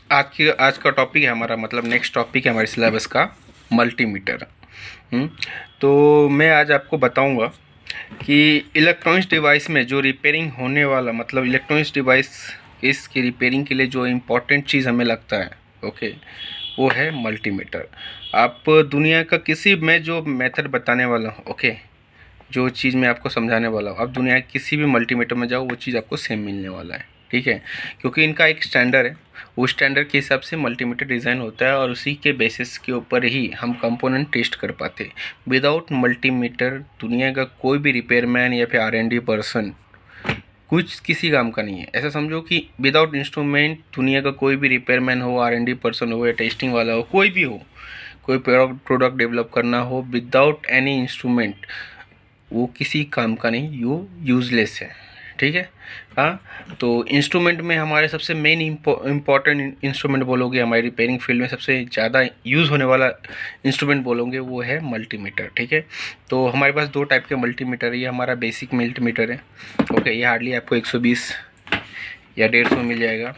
आज का टॉपिक है हमारा, मतलब नेक्स्ट टॉपिक है हमारे सिलेबस का, मल्टीमीटर। हम्म, तो मैं आज आपको बताऊंगा कि इलेक्ट्रॉनिक्स डिवाइस में जो रिपेयरिंग होने वाला, मतलब इलेक्ट्रॉनिक्स डिवाइस इसकी रिपेयरिंग के लिए जो इम्पोर्टेंट चीज़ हमें लगता है, ओके, वो है मल्टीमीटर। आप दुनिया का किसी मैं जो मेथड बताने वाला हूँ, ओके, जो चीज़ मैं आपको समझाने वाला हूँ, आप दुनिया के किसी भी मल्टीमीटर में जाओ वो चीज़ आपको सेम मिलने वाला है, ठीक है। क्योंकि इनका एक स्टैंडर्ड है, वो स्टैंडर्ड के हिसाब से मल्टीमीटर डिज़ाइन होता है और उसी के बेसिस के ऊपर ही हम कंपोनेंट टेस्ट कर पाते हैं। विदाउट मल्टीमीटर दुनिया का कोई भी रिपेयरमैन या फिर R&D पर्सन कुछ किसी काम का नहीं है। ऐसा समझो कि विदाउट इंस्ट्रूमेंट दुनिया का कोई भी रिपेयरमैन हो, R&D पर्सन हो या टेस्टिंग वाला हो, कोई भी हो, कोई प्रोडक्ट डेवलप करना हो, विदाउट एनी इंस्ट्रूमेंट वो किसी काम का नहीं, वो यूज़लेस है, ठीक है। हाँ, तो इंस्ट्रूमेंट में हमारे सबसे मेन इम्पॉर्टेंट इंस्ट्रूमेंट बोलोगे, हमारी रिपेयरिंग फील्ड में सबसे ज़्यादा यूज़ होने वाला इंस्ट्रूमेंट बोलोगे वो है मल्टीमीटर, ठीक है। तो हमारे पास दो टाइप के मल्टीमीटर है। ये हमारा बेसिक मल्टीमीटर है, ओके, ये हार्डली आपको 120 या 150 मिल जाएगा।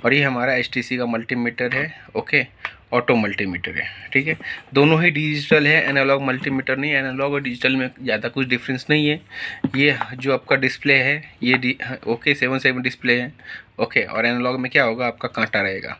और ये हमारा HTC का मल्टीमीटर है, ओके, ऑटो मल्टीमीटर है, ठीक है। दोनों ही डिजिटल है, एनालॉग मल्टीमीटर नहीं। एनालॉग और डिजिटल में ज़्यादा कुछ डिफरेंस नहीं है। ये जो आपका डिस्प्ले है ये ओके 7/7 डिस्प्ले है, ओके। और एनालॉग में क्या होगा, आपका कांटा रहेगा,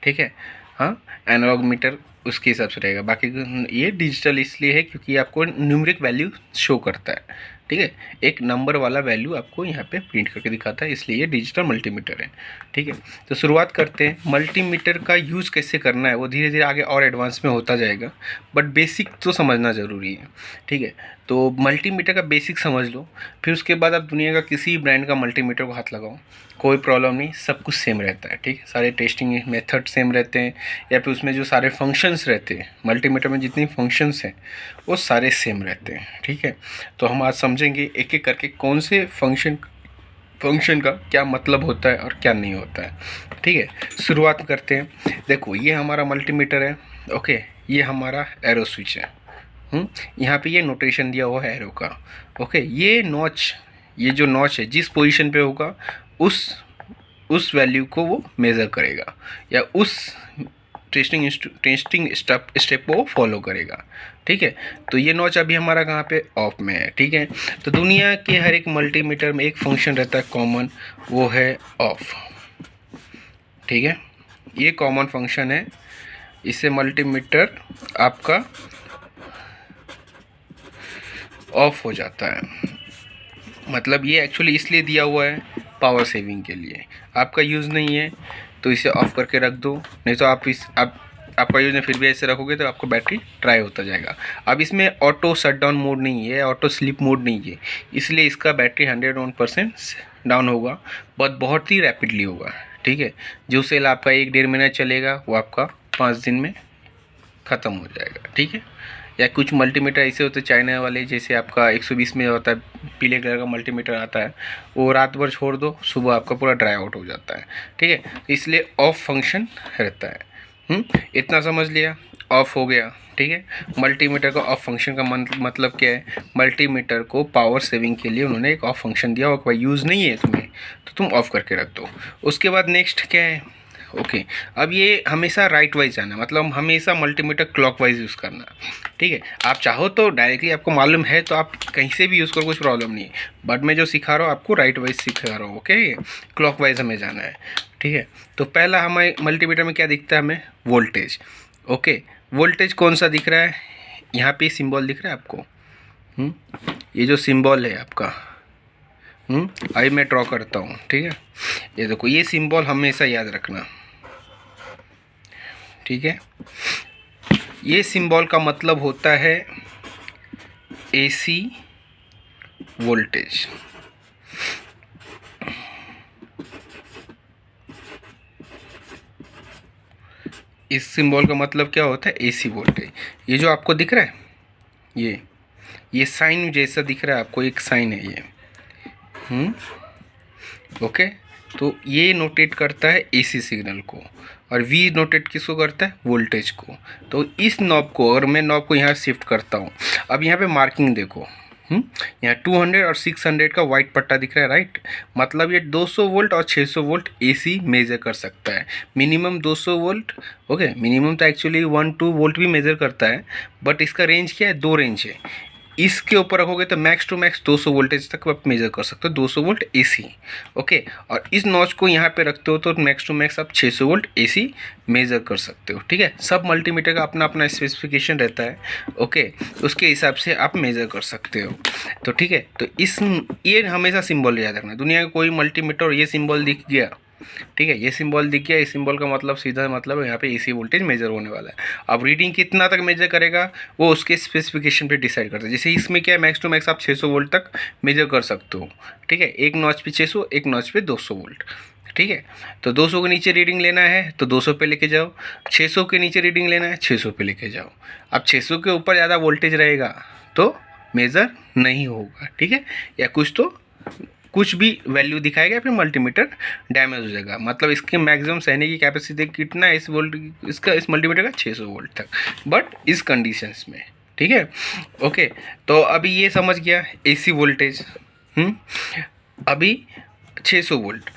ठीक है। हाँ, एनालॉग मीटर उसके हिसाब से रहेगा। बाकी ये डिजिटल इसलिए है क्योंकि आपको न्यूमेरिक वैल्यू शो करता है, ठीक है। एक नंबर वाला वैल्यू आपको यहाँ पे प्रिंट करके दिखाता है, इसलिए ये डिजिटल मल्टीमीटर है, ठीक है। तो शुरुआत करते हैं। मल्टीमीटर का यूज़ कैसे करना है वो धीरे धीरे आगे और एडवांस में होता जाएगा, बट बेसिक तो समझना ज़रूरी है, ठीक है। तो मल्टीमीटर का बेसिक समझ लो, फिर उसके बाद आप दुनिया का किसी ब्रांड का मल्टीमीटर को हाथ लगाओ, कोई प्रॉब्लम नहीं, सब कुछ सेम रहता है, ठीक है। सारे टेस्टिंग मेथड सेम रहते हैं, या फिर उसमें जो सारे फंक्शंस रहते हैं, मल्टीमीटर में जितनी फंक्शंस हैं वो सारे सेम रहते हैं, ठीक है। तो हम आज समझेंगे एक एक करके कौन से फंक्शन का क्या मतलब होता है और क्या नहीं होता है, ठीक है। शुरुआत करते हैं। देखो ये हमारा मल्टीमीटर है, ओके, ये हमारा एरो स्विच है। यहाँ पे ये नोटेशन दिया हुआ है एरो का, ओके। ये नॉच, ये जो नॉच है जिस पोजीशन पे होगा उस वैल्यू को वो मेज़र करेगा, या उस टेस्टिंग स्टेप को फॉलो करेगा, ठीक है। तो ये नॉच अभी हमारा कहाँ पे, ऑफ में है, ठीक है। तो दुनिया के हर एक मल्टीमीटर में एक फंक्शन रहता है कॉमन, वो है ऑफ, ठीक है। ये कॉमन फंक्शन है, इससे मल्टीमीटर आपका ऑफ हो जाता है। मतलब ये एक्चुअली इसलिए दिया हुआ है पावर सेविंग के लिए, आपका यूज़ नहीं है तो इसे ऑफ़ करके रख दो, नहीं तो आपका यूज़ नहीं, फिर भी ऐसे रखोगे तो आपको बैटरी ड्राई होता जाएगा। अब इसमें ऑटो शटडाउन मोड नहीं है, ऑटो स्लीप मोड नहीं है, इसलिए इसका बैटरी 101% डाउन होगा, बहुत ही रैपिडली होगा, ठीक है। जो सेल आपका 1-1.5 महीना चलेगा वो आपका 5 दिन में ख़त्म हो जाएगा, ठीक है। या कुछ मल्टीमीटर ऐसे होते हैं चाइना वाले, जैसे आपका 120 में होता है, पीले कलर का मल्टीमीटर आता है, वो रात भर छोड़ दो, सुबह आपका पूरा ड्राई आउट हो जाता है, ठीक है। इसलिए ऑफ फंक्शन रहता है। इतना समझ लिया, ऑफ हो गया, ठीक है। मल्टीमीटर का ऑफ फंक्शन का मतलब क्या है, मल्टीमीटर को पावर सेविंग के लिए उन्होंने एक ऑफ फंक्शन दिया और कोई यूज़ नहीं है तुम्हें तो तुम ऑफ करके रख दो। उसके बाद नेक्स्ट क्या है, ओके। अब ये हमेशा राइट वाइज आना, मतलब हमेशा मल्टीमीटर क्लॉकवाइज यूज़ करना, ठीक है। आप चाहो तो डायरेक्टली, आपको मालूम है तो आप कहीं से भी यूज़ करो, कुछ प्रॉब्लम नहीं है, बट मैं जो सिखा रहा हूँ आपको राइट वाइज सिखा रहा हूँ, ओके। क्लॉकवाइज हमें जाना है, ठीक है। तो पहला हमें मल्टीमीटर में क्या दिखता है, हमें वोल्टेज, ओके। वोल्टेज कौन सा दिख रहा है, यहाँ पे सिंबल दिख रहा है आपको, ये जो सिंबल है आपका, अभी मैं ड्रॉ करता हूँ, ठीक है। ये देखो, ये सिंबल हमेशा याद रखना, ठीक है। ये सिंबल का मतलब होता है AC वोल्टेज। इस सिंबल का मतलब क्या होता है, AC वोल्टेज। ये जो आपको दिख रहा है, ये साइन जैसा दिख रहा है आपको, एक साइन है ये, ओके। तो ये नोटेट करता है AC सिग्नल को, और V नोटेट किसको करता है, वोल्टेज को। तो इस नॉब को, अगर मैं नॉब को यहाँ शिफ्ट करता हूँ, अब यहाँ पे मार्किंग देखो, यहाँ 200 और 600 का वाइट पट्टा दिख रहा है, राइट। मतलब ये 200 वोल्ट और 600 वोल्ट एसी मेज़र कर सकता है। Minimum 200 volt, okay. मिनिमम तो एक्चुअली 1-2 वोल्ट भी मेज़र करता है, बट इसका रेंज क्या है, 2 रेंज है। इसके ऊपर रखोगे तो मैक्स टू मैक्स 200 वोल्टेज तक आप मेज़र कर सकते हो, 200 वोल्ट एसी, ओके। और इस नॉच को यहाँ पे रखते हो तो मैक्स टू मैक्स आप 600 वोल्ट एसी मेज़र कर सकते हो, ठीक है। सब मल्टीमीटर का अपना अपना स्पेसिफिकेशन रहता है, ओके। उसके हिसाब से आप मेज़र कर सकते हो, तो ठीक है। तो ये हमेशा सिंबल याद रखना, दुनिया का कोई मल्टीमीटर ये सिंबल दिख गया, ठीक है, ये सिंबल दिख गया, इस सिंबल का मतलब सीधा मतलब यहाँ पे एसी वोल्टेज मेजर होने वाला है। अब रीडिंग कितना तक मेजर करेगा वो उसके स्पेसिफिकेशन पे डिसाइड करता है। जैसे इसमें क्या है, मैक्स टू मैक्स आप 600 वोल्ट तक मेजर कर सकते हो, ठीक है। एक नॉच पे 600, एक नॉच पे 200 वोल्ट, ठीक है। तो 200 के नीचे रीडिंग लेना है तो 200 पे लेके जाओ, 600 के नीचे रीडिंग लेना है 600 पे लेके जाओ। अब 600 के ऊपर ज़्यादा वोल्टेज रहेगा तो मेज़र नहीं होगा, ठीक है, या कुछ भी वैल्यू दिखाएगा फिर मल्टीमीटर डैमेज हो जाएगा। मतलब इसके मैक्सिमम सहने की कैपेसिटी कितना है इस मल्टीमीटर का, 600 वोल्ट तक, बट इस कंडीशंस में, ठीक है, ओके। तो अभी ये समझ गया एसी वोल्टेज। अभी 600 वोल्ट,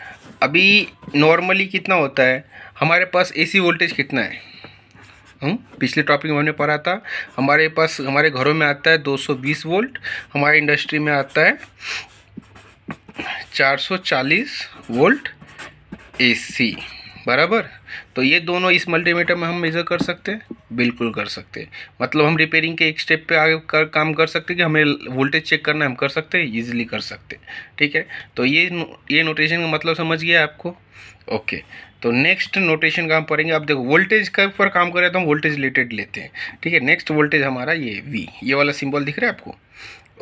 अभी नॉर्मली कितना होता है हमारे पास एसी वोल्टेज कितना है, पिछले टॉपिक में हमने पढ़ा था, हमारे पास हमारे घरों में आता है 220 वोल्ट, हमारे इंडस्ट्री में आता है 440 वोल्ट एसी, बराबर। तो ये दोनों इस मल्टीमीटर में हम मेज़र कर सकते हैं, बिल्कुल कर सकते हैं। मतलब हम रिपेयरिंग के एक स्टेप पे आगे काम कर सकते हैं कि हमें वोल्टेज चेक करना है, हम कर सकते हैं, ईजिली कर सकते हैं, ठीक है। तो ये नोटेशन का मतलब समझ गया आपको, ओके। तो नेक्स्ट नोटेशन का हम पढ़ेंगे। अब देखो वोल्टेज के ऊपर काम करें तो हम वोल्टेज रिलेटेड लेते हैं, ठीक है। नेक्स्ट वोल्टेज हमारा ये वी, ये वाला सिंबल दिख रहा है आपको,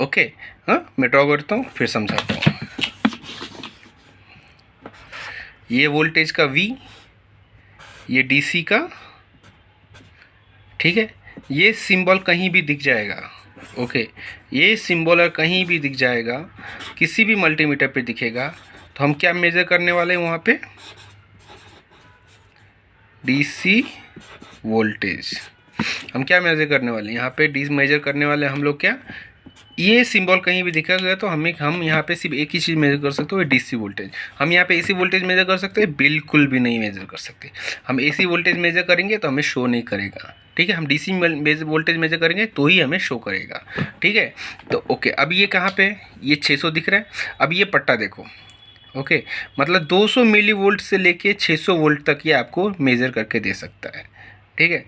ओके। हाँ, मैं ड्रॉ करता हूँ फिर समझाता हूँ। ये वोल्टेज का V, ये DC का, ठीक है। ये सिंबल कहीं भी दिख जाएगा, ओके। ये सिंबल कहीं भी दिख जाएगा, किसी भी मल्टीमीटर पे दिखेगा, तो हम क्या मेज़र करने वाले हैं वहाँ पे, DC वोल्टेज। हम क्या मेज़र करने वाले हैं यहाँ पे, DC मेज़र करने वाले हम लोग क्या, ये सिंबल कहीं भी दिखा गया तो हम यहाँ पे सिर्फ एक ही चीज़ मेज़र कर सकते हो, डीसी वोल्टेज। हम यहाँ पे एसी वोल्टेज मेज़र कर सकते हैं, बिल्कुल भी नहीं मेज़र कर सकते। हम एसी वोल्टेज मेज़र करेंगे तो हमें शो नहीं करेगा, ठीक है। हम डीसी वोल्टेज मेज़र करेंगे तो ही हमें शो करेगा, ठीक है। तो ओके, अब ये कहाँ पे, ये 600 दिख रहा है। अब ये पट्टा देखो, ओके। मतलब 200 मिली वोल्ट से लेके 600 वोल्ट तक ये आपको मेज़र करके दे सकता है, ठीक है।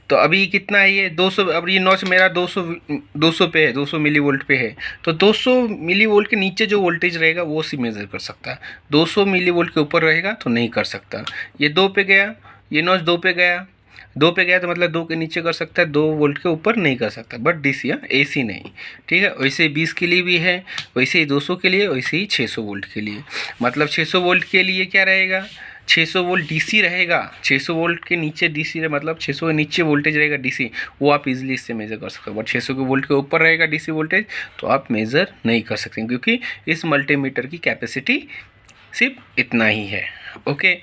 तो अभी कितना है ये 200, अब ये नॉच मेरा 200 पे है, 200 मिली वोल्ट पे है। तो 200 मिली वोल्ट के नीचे जो वोल्टेज रहेगा वो सी मेज़र कर सकता है, 200 मिली वोल्ट के ऊपर रहेगा तो नहीं कर सकता। ये 2 पे गया, ये नॉच 2 पे गया, 2 पे गया तो मतलब 2 के नीचे कर सकता है, 2 वोल्ट के ऊपर नहीं कर सकता, बट डीसी, हाँ, एसी नहीं, ठीक है। वैसे 20 के लिए भी है, वैसे ही 200 के लिए, वैसे ही 600 वोल्ट के लिए। मतलब 600 वोल्ट के लिए क्या रहेगा, 600 वोल्ट डीसी रहेगा। 600 वोल्ट के नीचे डीसी मतलब 600 के नीचे वोल्टेज रहेगा डीसी, वो आप इजीली इससे मेज़र कर सकते हो। बट 600 के वोल्ट के ऊपर रहेगा डीसी वोल्टेज तो आप मेज़र नहीं कर सकते, क्योंकि इस मल्टीमीटर की कैपेसिटी सिर्फ इतना ही है, ओके,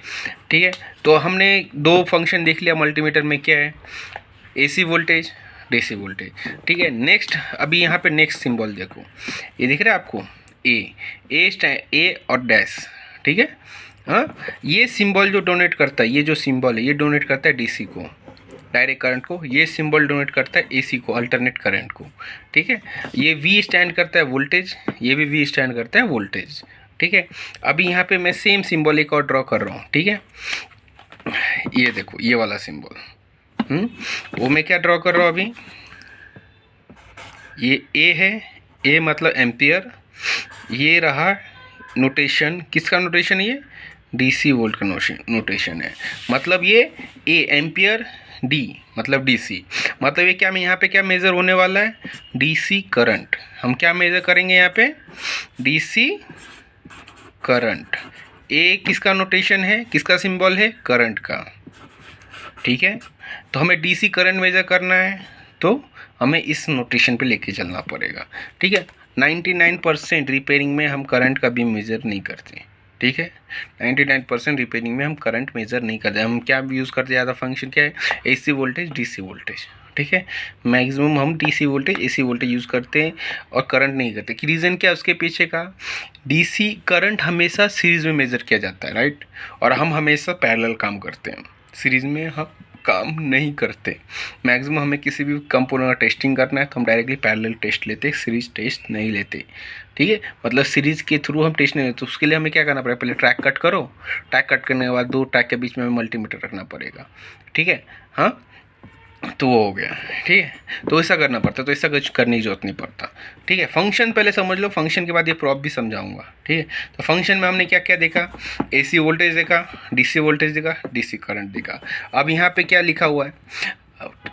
ठीक है। तो हमने 2 फंक्शन देख लिया मल्टीमीटर में, क्या है, एसी वोल्टेज, डीसी वोल्टेज, ठीक है। नेक्स्ट अभी यहाँ पे नेक्स्ट सिंबल देखो, ये दिख रहा है आपको, ए और डैश, ठीक है। हाँ, ये सिंबल जो डोनेट करता है, ये जो सिंबल है ये डोनेट करता है डीसी को, डायरेक्ट करंट को। ये सिंबल डोनेट करता है एसी को, अल्टरनेट करंट को, ठीक है। ये वी स्टैंड करता है वोल्टेज, ये भी वी स्टैंड करता है वोल्टेज, ठीक है। अभी यहाँ पे मैं सेम सिंबल एक और ड्रॉ कर रहा हूँ, ठीक है। ये देखो ये वाला सिंबल, वो मैं क्या ड्रॉ कर रहा हूँ अभी, ये ए है, ए मतलब एम्पियर। ये रहा नोटेशन, किसका नोटेशन, ये डीसी वोल्ट का नोटेशन है। मतलब ये ए एम्पियर, डी मतलब डीसी, मतलब ये क्या, मैं यहाँ पे क्या मेज़र होने वाला है, डीसी करंट। हम क्या मेज़र करेंगे यहाँ पे, डीसी करंट। ए किसका नोटेशन है, किसका सिंबल है, करंट का, ठीक है। तो हमें डीसी करंट मेज़र करना है तो हमें इस नोटेशन पे लेके चलना पड़ेगा, ठीक है। 99% रिपेयरिंग में हम करंट का भी मेज़र नहीं करते, ठीक है। 99% रिपेयरिंग में हम करंट मेज़र नहीं करते। हम क्या यूज़ करते हैं, ज़्यादा फंक्शन क्या है, एसी वोल्टेज, डीसी वोल्टेज, ठीक है। मैक्सिमम हम DC voltage AC voltage use करते हैं और करंट नहीं करते। कि रीज़न क्या है उसके पीछे का? डीसी करंट हमेशा सीरीज़ में मेज़र किया जाता है, राइट, और हम हमेशा पैरेलल काम करते हैं, सीरीज़ में हम काम नहीं करते। मैक्सिमम हमें किसी भी कंपोनेंट का टेस्टिंग करना है तो हम डायरेक्टली पैरेलल टेस्ट लेते हैं, सीरीज टेस्ट नहीं लेते, ठीक है। मतलब सीरीज़ के थ्रू हम टेस्ट नहीं लेते, तो उसके लिए हमें क्या करना पड़ेगा? पहले ट्रैक कट करो, ट्रैक कट करने के बाद 2 ट्रैक के बीच में हमें मल्टीमीटर रखना पड़ेगा, ठीक है। हाँ, तो वो हो गया, ठीक है। तो ऐसा करना पड़ता है, तो ऐसा कुछ करने की जरूरत नहीं पड़ता, ठीक है। फंक्शन पहले समझ लो, फंक्शन के बाद ये प्रॉप भी समझाऊंगा, ठीक है। तो फंक्शन में हमने क्या क्या देखा? एसी वोल्टेज देखा, डीसी वोल्टेज देखा, डीसी करंट देखा। अब यहाँ पे क्या लिखा हुआ है?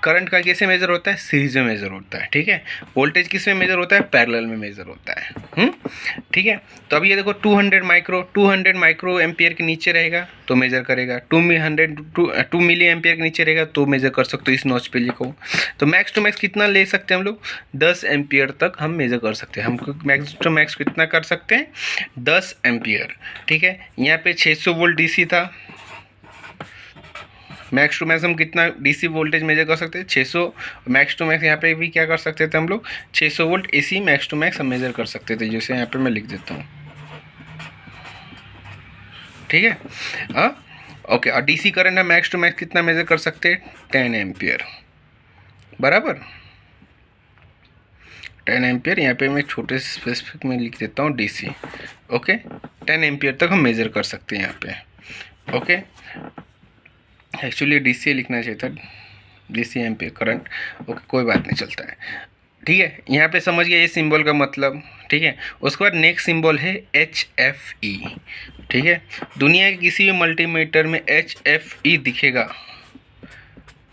करंट का कैसे मेज़र होता है? सीरीज में मेज़र होता है, ठीक है। वोल्टेज किस में मेज़र होता है? पैरेलल में मेज़र होता है, ठीक है। तो अब ये देखो 200 माइक्रो एम्पियर के नीचे रहेगा तो मेज़र करेगा, 2 मिली एम्पियर के नीचे रहेगा तो मेज़र कर सकते हो, इस नॉच पे लिखो। तो मैक्स टू मैक्स कितना ले सकते हैं हम लोग? 10 एम्पियर तक हम मेज़र कर सकते हैं। हम मैक्स टू मैक्स कितना कर सकते हैं? 10 एम्पियर, ठीक है। यहाँ पे 600 वोल्ट डीसी था, मैक्स टू मैक्स हम कितना डीसी वोल्टेज मेजर कर सकते हैं? 600। मैक्स टू मैक्स यहाँ पे भी क्या कर सकते थे हम लोग? 600 volt AC max to max हम मेजर कर सकते थे, जैसे यहाँ पे मैं लिख देता हूँ, ठीक है। हाँ, ओके। और डीसी करंट हम मैक्स टू मैक्स कितना मेजर कर सकते हैं? 10 एम्पियर, बराबर 10 एम्पियर। यहाँ पे मैं छोटे स्पेसिफिक में लिख देता हूँ डीसी, ओके। 10 एम्पियर तक हम मेजर कर सकते हैं यहाँ पे, ओके। एक्चुअली डीसी लिखना चाहिए था, डीसी एम्पियर करंट, ओके, कोई बात नहीं, चलता है, ठीक है। यहाँ पे समझ गया ये सिंबल का मतलब, ठीक है। उसके बाद नेक्स्ट सिंबल है HFE, ठीक है। दुनिया के किसी भी मल्टीमीटर में HFE दिखेगा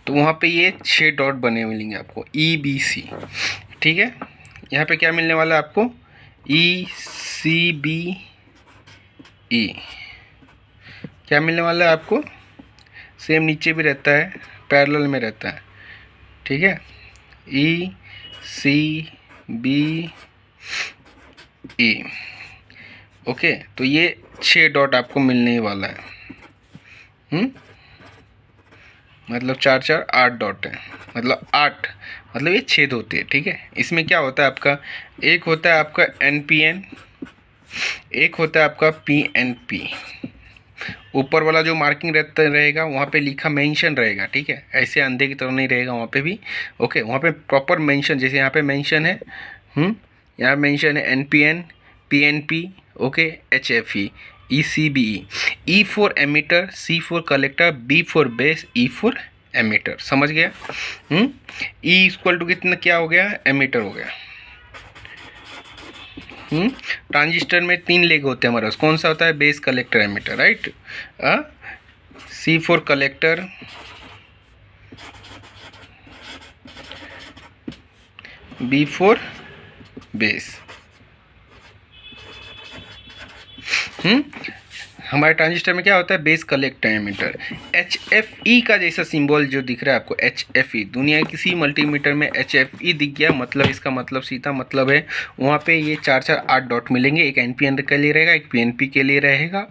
तो वहाँ पे ये 6 डॉट बने मिलेंगे आपको, EBC, ठीक है। यहाँ पे क्या मिलने वाला है आपको? ECBE, क्या मिलने वाला है आपको? सेम नीचे भी रहता है, पैरेलल में रहता है, ठीक है। ECBE, okay. तो ये 6 डॉट आपको मिलने ही वाला है, मतलब 4 4 8 डॉट है, मतलब 8, मतलब ये छेद होते हैं, ठीक है। इसमें क्या होता है आपका? एक होता है आपका NPN, एक होता है आपका PNP। ऊपर वाला जो मार्किंग रहता रहेगा वहाँ पे लिखा मेंशन रहेगा, ठीक है। ऐसे अंधे की तरह नहीं रहेगा वहाँ पे भी, ओके। वहाँ पे प्रॉपर मेंशन, जैसे यहाँ पे मेंशन है, यहाँ मेंशन है NPN, PNP, okay, HFE, ECBE, E for emitter, C for collector, B for base, E for emitter. समझ गया? E इक्वल टू कितना क्या हो गया? एमीटर हो गया। ट्रांजिस्टर में 3 लेग होते हैं हमारे पास, कौन सा होता है? Base, collector, emitter, right. C for collector, B for base. हमारे ट्रांजिस्टर में क्या होता है? Base, collector, ammeter. HFE का जैसा सिंबल जो दिख रहा है आपको, HFE, दुनिया के किसी मल्टीमीटर में HFE दिख गया, मतलब इसका मतलब सीधा मतलब है वहाँ पे ये 4 4 8 डॉट मिलेंगे। एक NPN के लिए रहेगा, एक PNP के लिए रहेगा।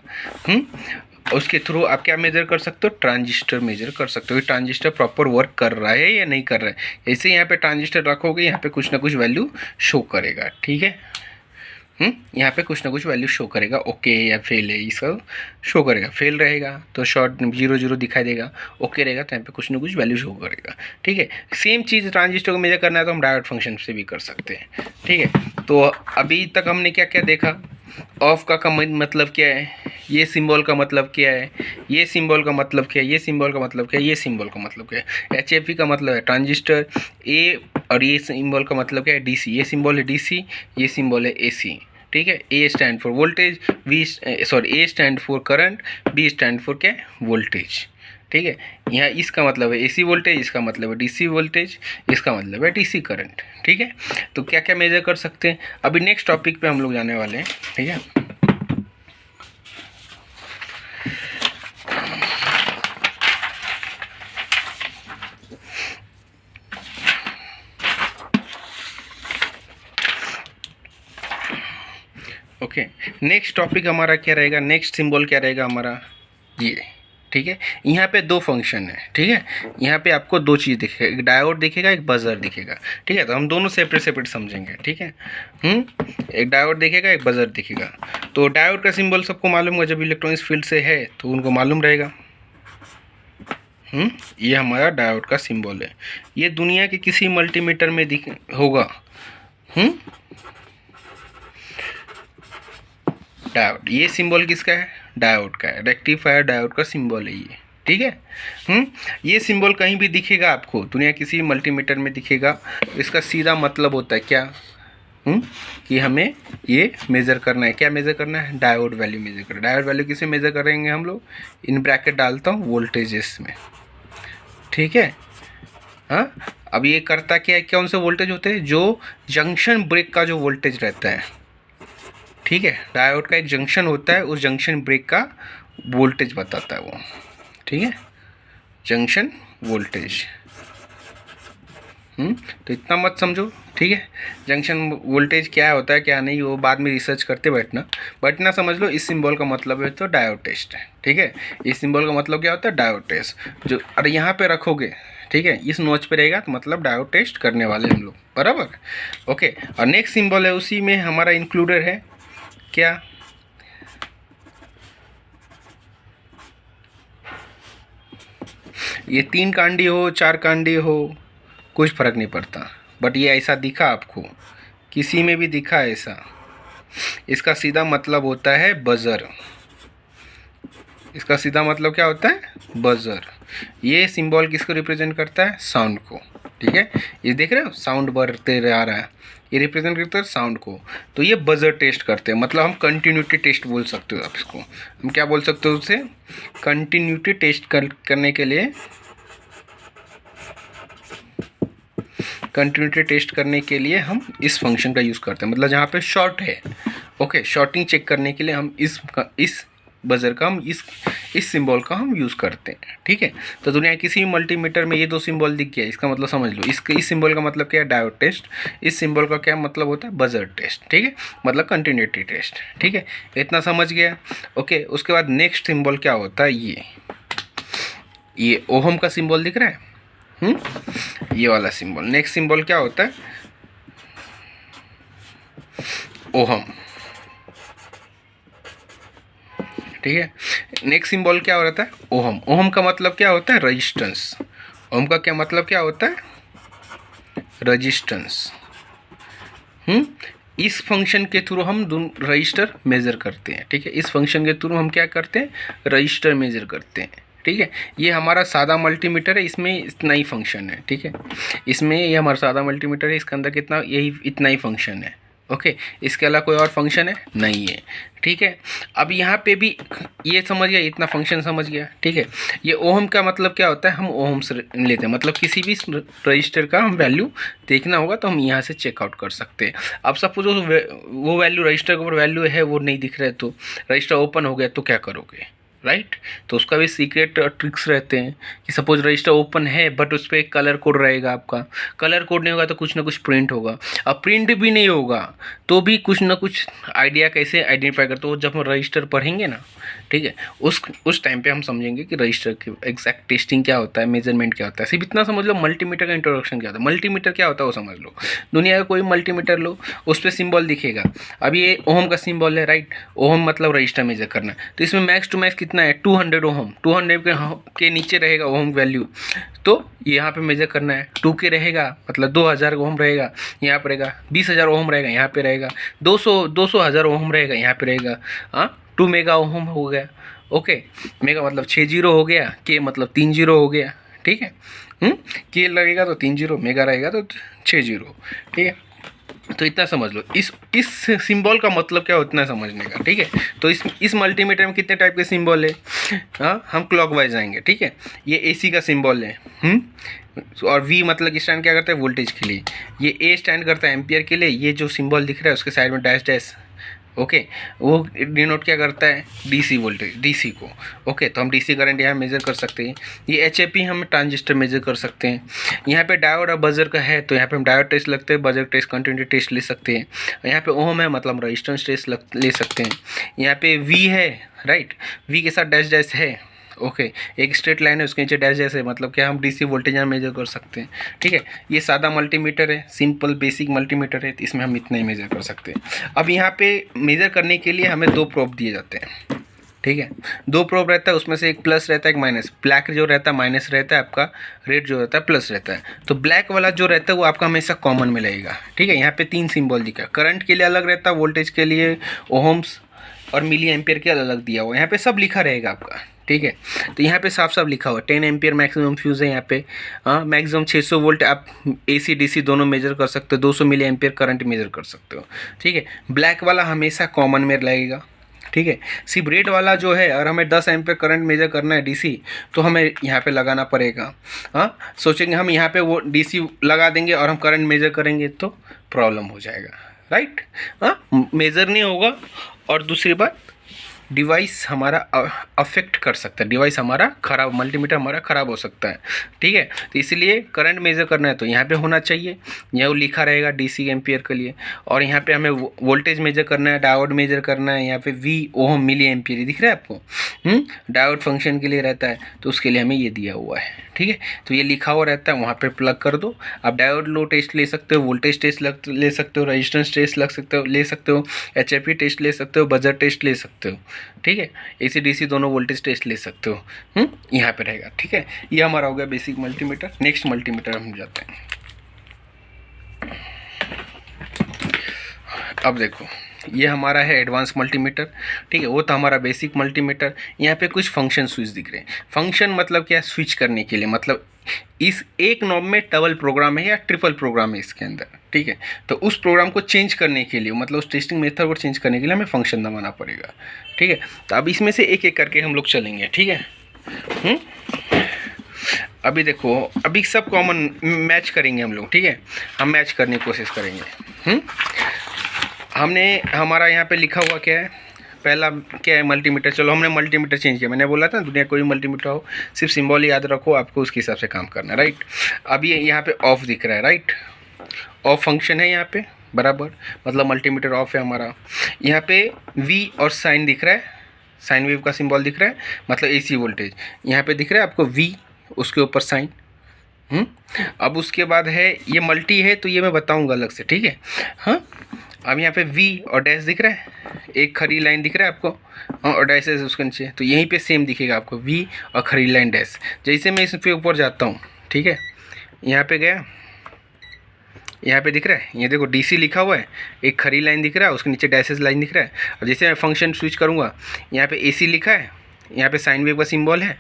उसके थ्रू आप क्या मेजर कर सकते हो? ट्रांजिस्टर मेजर कर सकते हो, ट्रांजिस्टर प्रॉपर वर्क कर रहा है या नहीं कर रहा है। ऐसे यहाँ पे ट्रांजिस्टर रखोगे, यहाँ पे कुछ ना कुछ वैल्यू शो करेगा, ठीक है। यहाँ पे कुछ ना कुछ वैल्यू शो करेगा, ओके या फेल है, ये सब शो करेगा। फेल रहेगा तो शॉर्ट 0 0 दिखाई देगा, ओके रहेगा तो यहाँ पे कुछ ना कुछ वैल्यू शो करेगा, ठीक है। सेम चीज़ ट्रांजिस्टर को मेजर करना है तो हम डायोड फंक्शन से भी कर सकते हैं, ठीक है। तो अभी तक हमने क्या क्या देखा? ऑफ का मतलब क्या है? ये सिंबल का मतलब क्या है? ये सिंबल का मतलब क्या है? ये सिंबल का मतलब क्या है? ये सिंबल का मतलब क्या है? HFE का मतलब है ट्रांजिस्टर ए, और ये सिंबल का मतलब क्या है? DC। ये सिंबल है DC, ये सिंबल है AC, ठीक है। A stand for voltage, A stand for current, B stand for क्या? वोल्टेज, ठीक है। यहाँ इसका मतलब है AC वोल्टेज, इसका मतलब है DC वोल्टेज, इसका मतलब है DC करंट, ठीक है। तो क्या क्या मेजर कर सकते हैं? अभी नेक्स्ट टॉपिक पे हम लोग जाने वाले हैं, ठीक है। ओके, नेक्स्ट टॉपिक हमारा क्या रहेगा? नेक्स्ट सिंबल क्या रहेगा हमारा? ये ठीक है। यहाँ पे दो फंक्शन है, ठीक है। यहाँ पे आपको दो चीज़ दिखेगा, एक डायोड दिखेगा, एक बजर दिखेगा, ठीक है। तो हम दोनों सेपरेट सेपरेट समझेंगे, ठीक है। एक डायोड दिखेगा, एक बजर दिखेगा। तो डायोड का सिंबल सबको मालूम होगा, जब इलेक्ट्रॉनिक्स फील्ड से है तो उनको मालूम रहेगा। ये हमारा डायोड का सिंबल है। ये दुनिया के किसी मल्टीमीटर में दिख होगा। डायोड, ये सिंबल किसका है? डायोड का है। रेक्टिफायर डायोड का सिंबल है ये, ठीक है। ये सिंबल कहीं भी दिखेगा आपको, दुनिया किसी मल्टीमीटर में दिखेगा, इसका सीधा मतलब होता है क्या? कि हमें ये मेज़र करना है। क्या मेज़र करना है? डायोड वैल्यू मेज़र करना है। डायोड वैल्यू किसे मेज़र करेंगे हम लोग? इन ब्रैकेट डालता हूँ वोल्टेजेस में, ठीक है। हाँ, अब ये करता क्या है? कौन से वोल्टेज होते हैं? जो जंक्शन ब्रेक का जो वोल्टेज रहता है, ठीक है। डायोड का एक जंक्शन होता है, उस जंक्शन ब्रेक का वोल्टेज बताता है वो, ठीक है। Junction voltage. तो इतना मत समझो, ठीक है। जंक्शन वोल्टेज क्या होता है क्या नहीं, वो बाद में रिसर्च करते बैठना, बट इतना समझ लो इस सिंबल का मतलब है तो डायोड टेस्ट है, ठीक है। इस सिंबल का मतलब क्या होता है? Diode test. जो अरे यहाँ पे रखोगे, ठीक है, इस नोच पे रहेगा तो मतलब डायोड टेस्ट करने वाले हम लोग, बराबर। ओके, और नेक्स्ट सिंबल है, उसी में हमारा इंक्लूडेड है क्या? ये 3 कांडी हो, 4 कांडी हो, कुछ फर्क नहीं पड़ता, बट ये ऐसा दिखा आपको, किसी में भी दिखा ऐसा, इसका सीधा मतलब होता है बजर। इसका सीधा मतलब क्या होता है? बजर। ये सिंबल किसको रिप्रेजेंट करता है? साउंड को, ठीक है। ये देख रहे हो, साउंड बढ़ते आ रहा है, ये रिप्रेजेंट करता है साउंड को। तो ये बजर टेस्ट करते हैं, मतलब हम कंटिन्यूटी टेस्ट बोल सकते हो आप इसको। हम क्या बोल सकते हो उसे? कंटिन्यूटी टेस्ट करने के लिए, कंटिन्यूटी टेस्ट करने के लिए हम इस फंक्शन का यूज़ करते हैं। मतलब जहाँ पे शॉर्ट है, ओके, शॉर्टिंग चेक करने के लिए हम इस बजर का, हम इस सिंबल का हम यूज़ करते हैं, ठीक है। तो दुनिया किसी भी मल्टीमीटर में ये दो सिंबल दिख गया, इसका मतलब समझ लो। इस सिंबल का मतलब क्या है? Diode test. इस सिंबल का क्या मतलब होता है? बजर टेस्ट, ठीक है, मतलब कंटिन्यूटी टेस्ट, ठीक है। इतना समझ गया, ओके। उसके बाद नेक्स्ट सिंबल क्या होता है? ये ओहम का सिंबल दिख रहा है, ये वाला सिंबल। नेक्स्ट सिंबल क्या होता है? ओहम, ठीक है। नेक्स्ट सिंबल क्या होता है? ओहम। ओहम का मतलब क्या होता है? रेजिस्टेंस। ओहम का क्या मतलब क्या होता है? रेजिस्टेंस। इस फंक्शन के थ्रू हम रजिस्टर मेज़र करते हैं, ठीक है। इस फंक्शन के थ्रू हम क्या करते हैं? रजिस्टर मेज़र करते हैं, ठीक है। ये हमारा सादा मल्टीमीटर है, इसमें इतना ही फंक्शन है, ठीक है। इसमें ये हमारा सादा मल्टीमीटर है, इसके अंदर कितना, यही इतना ही फंक्शन है, ओके। इसके अलावा कोई और फंक्शन है? नहीं है, ठीक है। अब यहाँ पे भी ये समझ गया, इतना फंक्शन समझ गया, ठीक है। ये ओहम का मतलब क्या होता है? हम ओहम से लेते हैं, मतलब किसी भी रजिस्टर का हम वैल्यू देखना होगा तो हम यहाँ से चेकआउट कर सकते हैं। अब सपोज वो वैल्यू, रजिस्टर के ऊपर वैल्यू है, वो नहीं दिख रहा है, तो रजिस्टर ओपन हो गया तो क्या करोगे? राइट। तो उसका भी सीक्रेट ट्रिक्स रहते हैं कि सपोज रजिस्टर ओपन है बट उस पर एक कलर कोड रहेगा आपका। कलर कोड नहीं होगा तो कुछ ना कुछ प्रिंट होगा। अब प्रिंट भी नहीं होगा तो भी कुछ ना कुछ आइडिया कैसे आइडेंटिफाई करते हो, जब हम रजिस्टर पढ़ेंगे ना, ठीक है, उस टाइम पे हम समझेंगे कि रजिस्टर की एग्जैक्ट टेस्टिंग क्या होता है, मेजरमेंट क्या होता है। सिर्फ इतना समझ लो, मल्टीमीटर का इंट्रोडक्शन क्या होता है। मल्टीमीटर क्या होता है वो समझ लो। दुनिया का कोई मल्टीमीटर लो, उस पर सिंबल दिखेगा। अब ये ओहम का सिंबल है, राइट। ओहम मतलब रजिस्टर मेजर करना, तो इसमें मैक्स टू मैक्स कितना है? 200 ओहम। 200 के नीचे रहेगा ओहम वैल्यू, तो यहाँ पे मेजर करना है। 2 के रहेगा मतलब 2000 ओहम रहेगा, यहाँ पर रहेगा 20,000 ओहम रहेगा, यहाँ पे रहेगा 200,000 ओहम रहेगा, यहाँ पे रहेगा 2 मेगा ओहम हो गया, ओके। मेगा मतलब 6 जीरो हो गया, के मतलब 3 जीरो हो गया, ठीक है। के लगेगा तो 3 जीरो, मेगा रहेगा तो 6 जीरो, ठीक है। तो इतना समझ लो, इस सिंबल का मतलब क्या उतना समझने का, ठीक है। तो इस मल्टीमीटर में कितने टाइप के सिंबल है? हम क्लॉकवाइज आएंगे, ठीक है। ये एसी का सिंबल है, और वी मतलब स्टैंड क्या करता है? वोल्टेज के लिए। ये ए स्टैंड करता है एम्पियर के लिए। ये जो सिंबल दिख रहा है उसके साइड में डैश डैश, ओके, वो डिनोट क्या करता है? डीसी वोल्टेज, डीसी को, ओके। तो हम डीसी करंट यहाँ मेजर कर सकते हैं। ये एचएपी हम ट्रांजिस्टर मेजर कर सकते हैं। यहाँ पे डायोड और बजर का है तो यहाँ पे हम डायोड टेस्ट लगते हैं, बजर टेस्ट, कंटिन्यूटी टेस्ट ले सकते हैं। यहाँ पे ओम है मतलब हम रेजिस्टेंस टेस्ट ले सकते हैं। यहाँ पे वी है, राइट, वी के साथ डैश डैश है, ओके, एक स्ट्रेट लाइन है, उसके नीचे डैश जैसे, मतलब क्या हम डीसी वोल्टेज यहाँ मेजर कर सकते हैं। ठीक है, ये सादा मल्टीमीटर है, सिंपल बेसिक मल्टीमीटर है, तो इसमें हम इतना ही मेजर कर सकते हैं। अब यहाँ पे मेजर करने के लिए हमें 2 प्रोब दिए जाते हैं। ठीक है, 2 प्रोब रहता है, उसमें से एक प्लस रहता है, एक माइनस। ब्लैक जो रहता है माइनस रहता है आपका, रेड जो रहता है प्लस रहता है। तो ब्लैक वाला जो रहता है वो आपका हमेशा कॉमन में लगेगा। ठीक है, यहाँ पे 3 सिंबल दिखा, करंट के लिए अलग रहता है, वोल्टेज के लिए ओहम्स और मिली एम्पियर के अलग दिया हुआ है, यहाँ पे सब लिखा रहेगा आपका। ठीक है, तो यहाँ पे साफ साफ लिखा हुआ 10 एम्पियर मैक्सिमम फ्यूज़ है यहाँ पे। मैक्सिमम 600 वोल्ट आप AC DC दोनों मेजर कर सकते हो, 200 मिली एम्पियर करंट मेजर कर सकते हो। ठीक है, ब्लैक वाला हमेशा कॉमन में लगेगा। ठीक है, सिर्फ रेड वाला जो है, अगर हमें 10 एम्पियर करंट मेजर करना है DC, तो हमें यहाँ पे लगाना पड़ेगा। सोचेंगे हम यहाँ पे वो DC लगा देंगे और हम करंट मेजर करेंगे तो प्रॉब्लम हो जाएगा, राइट। मेजर नहीं होगा, और दूसरी बात डिवाइस हमारा अफेक्ट कर सकता है, डिवाइस हमारा ख़राब, मल्टीमीटर हमारा ख़राब हो सकता है। ठीक है, तो इसलिए करंट मेजर करना है तो यहाँ पे होना चाहिए, यहाँ लिखा रहेगा DC एम्पियर के लिए। और यहाँ पे हमें वोल्टेज मेजर करना है, डायोड मेजर करना है, यहाँ पे V ओम मिली एम्पियर दिख रहा है आपको। डायोड फंक्शन के लिए रहता है, तो उसके लिए हमें ये दिया हुआ है। ठीक है, तो ये लिखा हुआ रहता है, वहाँ पे प्लग कर दो। आप डायोड लो टेस्ट ले सकते हो, वोल्टेज टेस्ट ले सकते हो, रेजिस्टेंस टेस्ट ले सकते हो, HFE टेस्ट ले सकते हो, बजर टेस्ट ले सकते हो। ठीक है, AC DC दोनों वोल्टेज टेस्ट ले सकते हो। यहाँ पे रहेगा। ठीक है, ये हमारा हो गया बेसिक मल्टीमीटर। नेक्स्ट मल्टीमीटर हम जाते हैं। अब देखो, ये हमारा है एडवांस मल्टीमीटर। ठीक है, वो तो हमारा बेसिक मल्टीमीटर। यहाँ पे कुछ फंक्शन स्विच दिख रहे हैं। फंक्शन मतलब क्या, स्विच करने के लिए, मतलब इस एक नॉब में डबल प्रोग्राम है या ट्रिपल प्रोग्राम है इसके अंदर। ठीक है, तो उस प्रोग्राम को चेंज करने के लिए, मतलब उस टेस्टिंग मेथड को चेंज करने के लिए हमें फंक्शन दबाना पड़ेगा। ठीक है, तो अब इसमें से एक एक करके हम लोग चलेंगे। ठीक है, अभी देखो, अभी सब कॉमन मैच करेंगे हम लोग। ठीक है, हम मैच करने की कोशिश करेंगे। हमारा यहाँ पे लिखा हुआ क्या है, पहला क्या है, मल्टीमीटर। चलो हमने मल्टीमीटर चेंज किया, मैंने बोला था दुनिया कोई मल्टीमीटर हो, सिर्फ सिंबल याद रखो, आपको उसके हिसाब से काम करना है, राइट। अब ये यहाँ पे ऑफ दिख रहा है, राइट, ऑफ फंक्शन है यहाँ पे, बराबर, मतलब मल्टीमीटर ऑफ है हमारा। यहाँ पे V और साइन दिख रहा है, साइन वेव का सिंबल दिख रहा है, मतलब AC वोल्टेज यहाँ पे दिख रहा है आपको, V उसके ऊपर साइन। अब उसके बाद है, ये मल्टी है तो ये मैं बताऊँगा अलग से। ठीक है, हाँ, अब यहाँ पे V और डैश दिख रहा है, एक खड़ी लाइन दिख रहा है आपको, और डैश है उसके नीचे, तो यहीं पे सेम दिखेगा आपको, V और खड़ी लाइन डैश। जैसे मैं इस पे ऊपर जाता हूँ, ठीक है, यहाँ पे गया, यहाँ पे दिख रहा है, ये देखो DC लिखा हुआ है, एक खड़ी लाइन दिख रहा है, उसके नीचे डैशेस लाइन दिख रहा है। अब जैसे मैं फंक्शन स्विच करूँगा, यहाँ पे AC लिखा है, यहाँ पे साइन वेव का सिंबल है।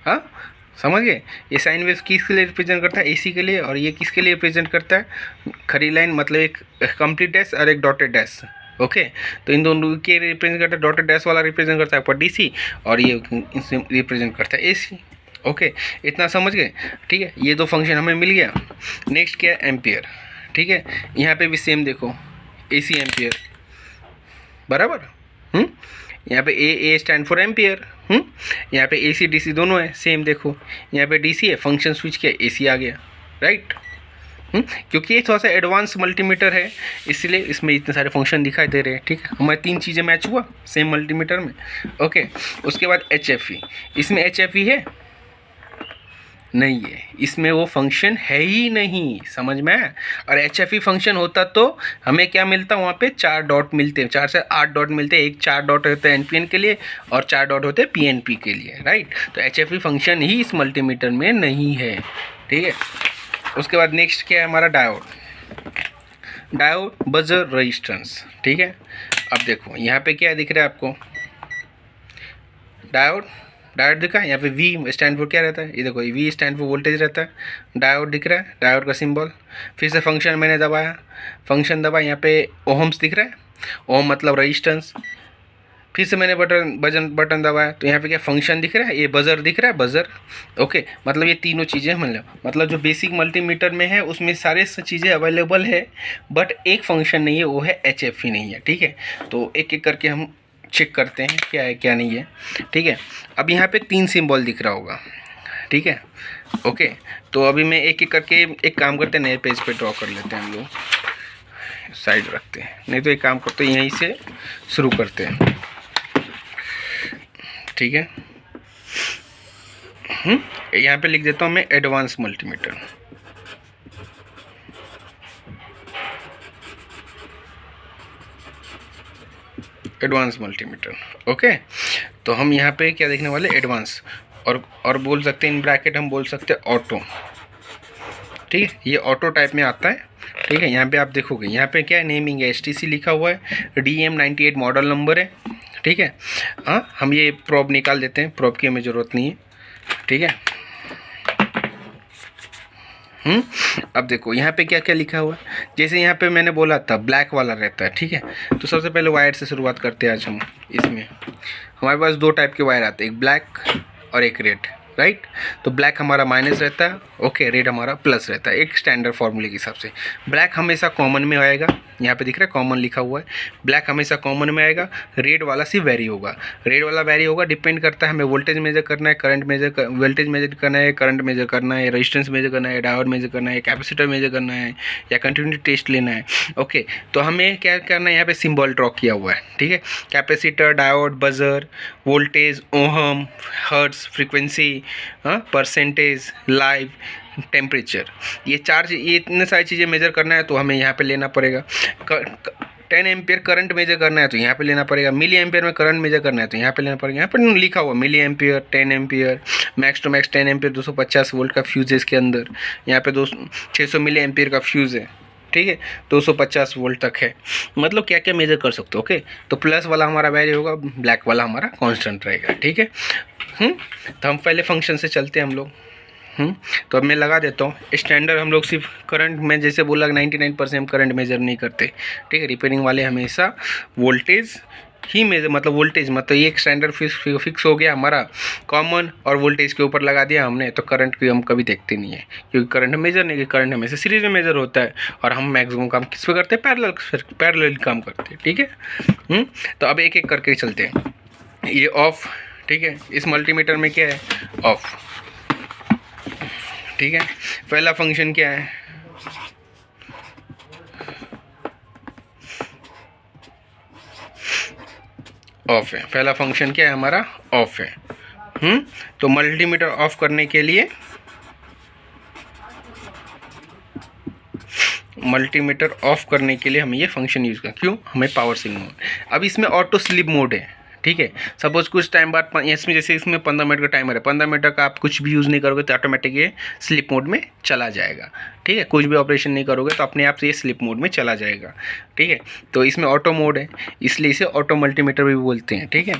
हाँ, समझ गए, ये साइन वेव किसके लिए रिप्रेजेंट करता है, AC के लिए, और ये किसके लिए रिप्रेजेंट करता है, खड़ी लाइन, मतलब एक कंप्लीट डैश और एक डॉटेड डैश। ओके, तो इन दोनों के रिप्रेजेंट करता है, डॉटेड डैश वाला रिप्रेजेंट करता है आपका DC, और ये रिप्रेजेंट करता है AC। ओके, इतना समझ गए। ठीक है, ये दो फंक्शन हमें मिल गया। नेक्स्ट क्या है, एम्पियर। ठीक है, यहाँ पे भी सेम देखो, AC एम्पियर, बराबर। यहाँ पे A स्टैंड फॉर एम्पियर। यहाँ पे AC DC दोनों है, सेम देखो, यहाँ पे DC है, फंक्शन स्विच किया, AC आ गया, राइट। क्योंकि ये थोड़ा सा एडवांस मल्टीमीटर है, इसलिए इसमें इतने सारे फंक्शन दिखाई दे रहे हैं। ठीक है, हमारे 3 चीज़ें मैच हुआ सेम मल्टीमीटर में। ओके, उसके बाद HFE, इसमें HFE है नहीं है, इसमें वो फंक्शन है ही नहीं, समझ में आया। और HFE फंक्शन होता तो हमें क्या मिलता, वहाँ पे 4 डॉट मिलते हैं, 4 से 8 डॉट मिलते हैं। एक 4 डॉट होते हैं NPN के लिए और 4 डॉट होते हैं PNP के लिए, राइट। तो HFE फंक्शन ही इस मल्टीमीटर में नहीं है। ठीक है, उसके बाद नेक्स्ट क्या है हमारा, डायोड, बजर, रेजिस्टेंस। ठीक है, अब देखो यहाँ पे क्या दिख रहा है आपको, डायोड दिखा है, यहाँ पे V स्टैंड फॉर क्या रहता है, ये देखो V स्टैंड फॉर वोल्टेज रहता है। डायोड दिख रहा है, डायोड का सिंबल। फिर से फंक्शन मैंने दबाया, फंक्शन दबाया, यहाँ पे ओहम्स दिख रहा है, ओम मतलब रेजिस्टेंस। फिर से मैंने बटन दबाया, तो यहाँ पे क्या फंक्शन दिख रहा है, ये बजर दिख रहा है, बजर। ओके, मतलब ये तीनों चीज़ें मतलब जो बेसिक मल्टीमीटर में है उसमें सारे चीज़ें अवेलेबल है, बट एक फंक्शन नहीं है, वो है HFE नहीं है। ठीक है, तो एक एक करके हम चेक करते हैं क्या है क्या नहीं है। ठीक है, अब यहाँ पे 3 सिंबल दिख रहा होगा। ठीक है, ओके, तो अभी मैं एक एक करके एक काम करते हैं, नए पेज पे ड्रॉ कर लेते हैं हम लोग, साइड रखते हैं, नहीं तो एक काम करते हैं यहीं से शुरू करते हैं। ठीक है, यहाँ पे लिख देता हूँ मैं advance multimeter. Advance multimeter, okay. तो हम यहाँ पे क्या देखने वाले, एडवांस, और बोल सकते हैं इन ब्रैकेट हम बोल सकते हैं ऑटो, ठीक है। ये ऑटो टाइप में आता है, ठीक है। यहाँ पे आप देखोगे यहाँ पे क्या है, नेमिंग है, STC लिखा हुआ है, DM98 मॉडल नंबर है, ठीक है। हाँ, हम ये प्रॉब निकाल देते हैं, प्रॉब की हमें ज़रूरत नहीं है, ठीक है। अब देखो यहाँ पे क्या क्या लिखा हुआ है। जैसे यहाँ पे मैंने बोला था ब्लैक वाला रहता है, ठीक है। तो सबसे पहले वायर से शुरुआत करते हैं आज हम। इसमें हमारे पास दो टाइप के वायर आते हैं, एक ब्लैक और एक रेड, राइट। तो ब्लैक हमारा माइनस रहता है, ओके, रेड हमारा प्लस रहता है, एक स्टैंडर्ड फार्मूले के हिसाब से। ब्लैक हमेशा कॉमन में आएगा, यहाँ पे दिख रहा है कॉमन लिखा हुआ है, ब्लैक हमेशा कॉमन में आएगा, रेड वाला सिर्फ वेरी होगा। रेड वाला वेरी होगा, डिपेंड करता है हमें वोल्टेज मेजर करना है, करंट मेजर, वोल्टेज मेजर करना है, करंट मेजर करना है, रेजिस्टेंस मेजर करना है, डायोड मेजर करना है, कैपेसिटर मेजर करना है, या कंटिन्यूटी टेस्ट लेना है, ओके। तो हमें क्या करना है, यहाँ पे सिंबल ड्रॉ किया हुआ है, ठीक है। Capacitor, diode, buzzer, voltage, ohm, hertz, frequency, percentage, live, temperature, ये इतने सारी चीज़ें मेजर करना है तो हमें यहाँ पे लेना पड़ेगा। 10 एम्पियर करंट मेजर करना है तो यहाँ पे लेना पड़ेगा। मिली एम्पियर में करंट मेजर करना है तो यहाँ पे लेना पड़ेगा। यहाँ पर लिखा हुआ milli ampere, 10 ampere, max to max 10 ampere, 250 volt का फ्यूज है इसके अंदर। यहाँ पे 600 मिली एम्पियर का फ्यूज़ है, ठीक है, 250 वोल्ट तक है। मतलब क्या क्या मेजर कर सकते हो, ओके। तो प्लस वाला हमारा वैल्यू होगा, ब्लैक वाला हमारा कांस्टेंट रहेगा, ठीक है। तो हम पहले फंक्शन से चलते हैं हम लोग। तो अब मैं लगा देता हूँ स्टैंडर्ड। हम लोग सिर्फ करंट में, जैसे बोला 99% हम करंट मेजर नहीं करते, ठीक है। रिपेयरिंग वाले हमेशा वोल्टेज ही मेजर, मतलब वोल्टेज, मतलब ये एक स्टैंडर्ड फिक्स हो गया हमारा कॉमन, और वोल्टेज के ऊपर लगा दिया हमने, तो करंट की हम कभी देखते नहीं है, क्योंकि करंट मेजर नहीं, कि करंट हमेशा सीरीज में मेजर होता है, और हम मैक्सिमम काम किस पे करते हैं, पैरेलल काम करते हैं, ठीक है। तो अब एक एक करके चलते हैं। ये ऑफ, ठीक है, इस मल्टीमीटर में क्या है, ऑफ, ठीक है। पहला फंक्शन क्या है, ऑफ है। पहला फंक्शन क्या है हमारा, ऑफ है। तो मल्टीमीटर ऑफ करने के लिए, मल्टीमीटर ऑफ करने के लिए हमें ये फंक्शन यूज़ करना, क्यों, हमें पावर सिग्नल। अब इसमें ऑटो स्लीप मोड है, ठीक है। सपोज कुछ टाइम बाद, इसमें जैसे इसमें 15 मिनट का टाइमर है, 15 मिनट तक आप कुछ भी यूज़ नहीं करोगे तो ऑटोमेटिक ये स्लीप मोड में चला जाएगा, ठीक है। कुछ भी ऑपरेशन नहीं करोगे तो अपने आप से ये स्लीप मोड में चला जाएगा, ठीक है। तो इसमें ऑटो मोड है, इसलिए इसे ऑटो मल्टीमीटर भी बोलते हैं, ठीक है।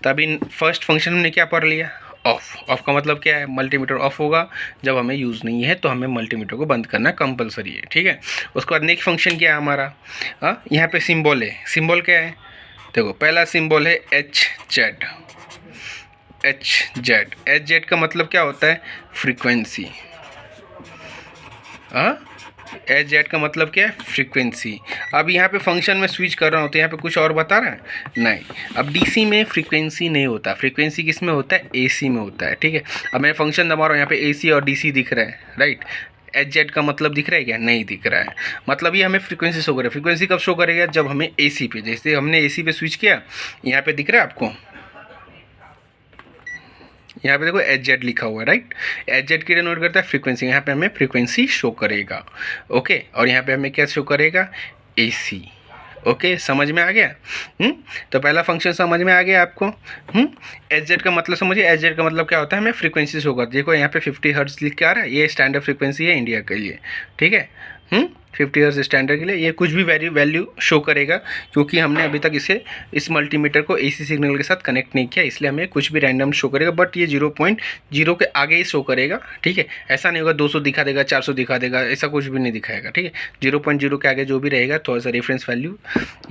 तो अभी फर्स्ट फंक्शन हमने क्या पढ़ लिया, ऑफ। ऑफ का मतलब क्या है, मल्टीमीटर ऑफ होगा जब हमें यूज़ नहीं है, तो हमें मल्टीमीटर को बंद करना कंपलसरी है, ठीक है। उसके बाद नेक्स्ट फंक्शन क्या है हमारा, यहाँ पे सिंबल है। सिंबल क्या है, देखो पहला सिंबल है HZ। HZ का मतलब क्या होता है, फ्रीक्वेंसी। HZ का मतलब क्या है, फ्रीक्वेंसी। अब यहाँ पे फंक्शन में स्विच कर रहा हूँ तो यहाँ पे कुछ और बता रहा है, नहीं। अब DC में फ्रीक्वेंसी नहीं होता, फ्रीक्वेंसी किस में होता है, AC में होता है, ठीक है। अब मैं फंक्शन दबा रहा हूँ, यहाँ पे AC और DC दिख रहा है, राइट। HZ का मतलब दिख रहा है क्या, नहीं दिख रहा है। मतलब ये हमें फ्रीक्वेंसी शो करेगा। फ्रीक्वेंसी कब शो करेगा, जब हमें AC पे, जैसे हमने AC पे स्विच किया, यहाँ पे दिख रहा है आपको, यहाँ पे देखो HZ लिखा हुआ है, राइट। HZ की डिनोट करता है फ्रीक्वेंसी, यहाँ पे हमें फ्रीक्वेंसी शो करेगा, ओके। और यहाँ पे हमें क्या शो करेगा, AC, ओके। समझ में आ गया। तो पहला फंक्शन समझ में आ गया आपको। HZ का मतलब समझिए, HZ का मतलब क्या होता है, हमें फ्रीक्वेंसी शो करती है। देखो यहाँ पे 50 हर्ट्ज लिख के आ रहा है, ये स्टैंडर्ड फ्रीक्वेंसी है इंडिया के लिए, ठीक है। 50 हर्ट्ज स्टैंडर्ड के लिए ये कुछ भी वैल्यू शो करेगा, क्योंकि हमने अभी तक इस मल्टीमीटर को AC सिग्नल के साथ कनेक्ट नहीं किया, इसलिए हमें कुछ भी रैंडम शो करेगा, बट ये 0.0 के आगे ही शो करेगा, ठीक है। ऐसा नहीं होगा 200 दिखा देगा, 400 दिखा देगा, ऐसा कुछ भी नहीं दिखाएगा, ठीक है। 0.0 के आगे जो भी रहेगा, थोड़ा सा रेफरेंस वैल्यू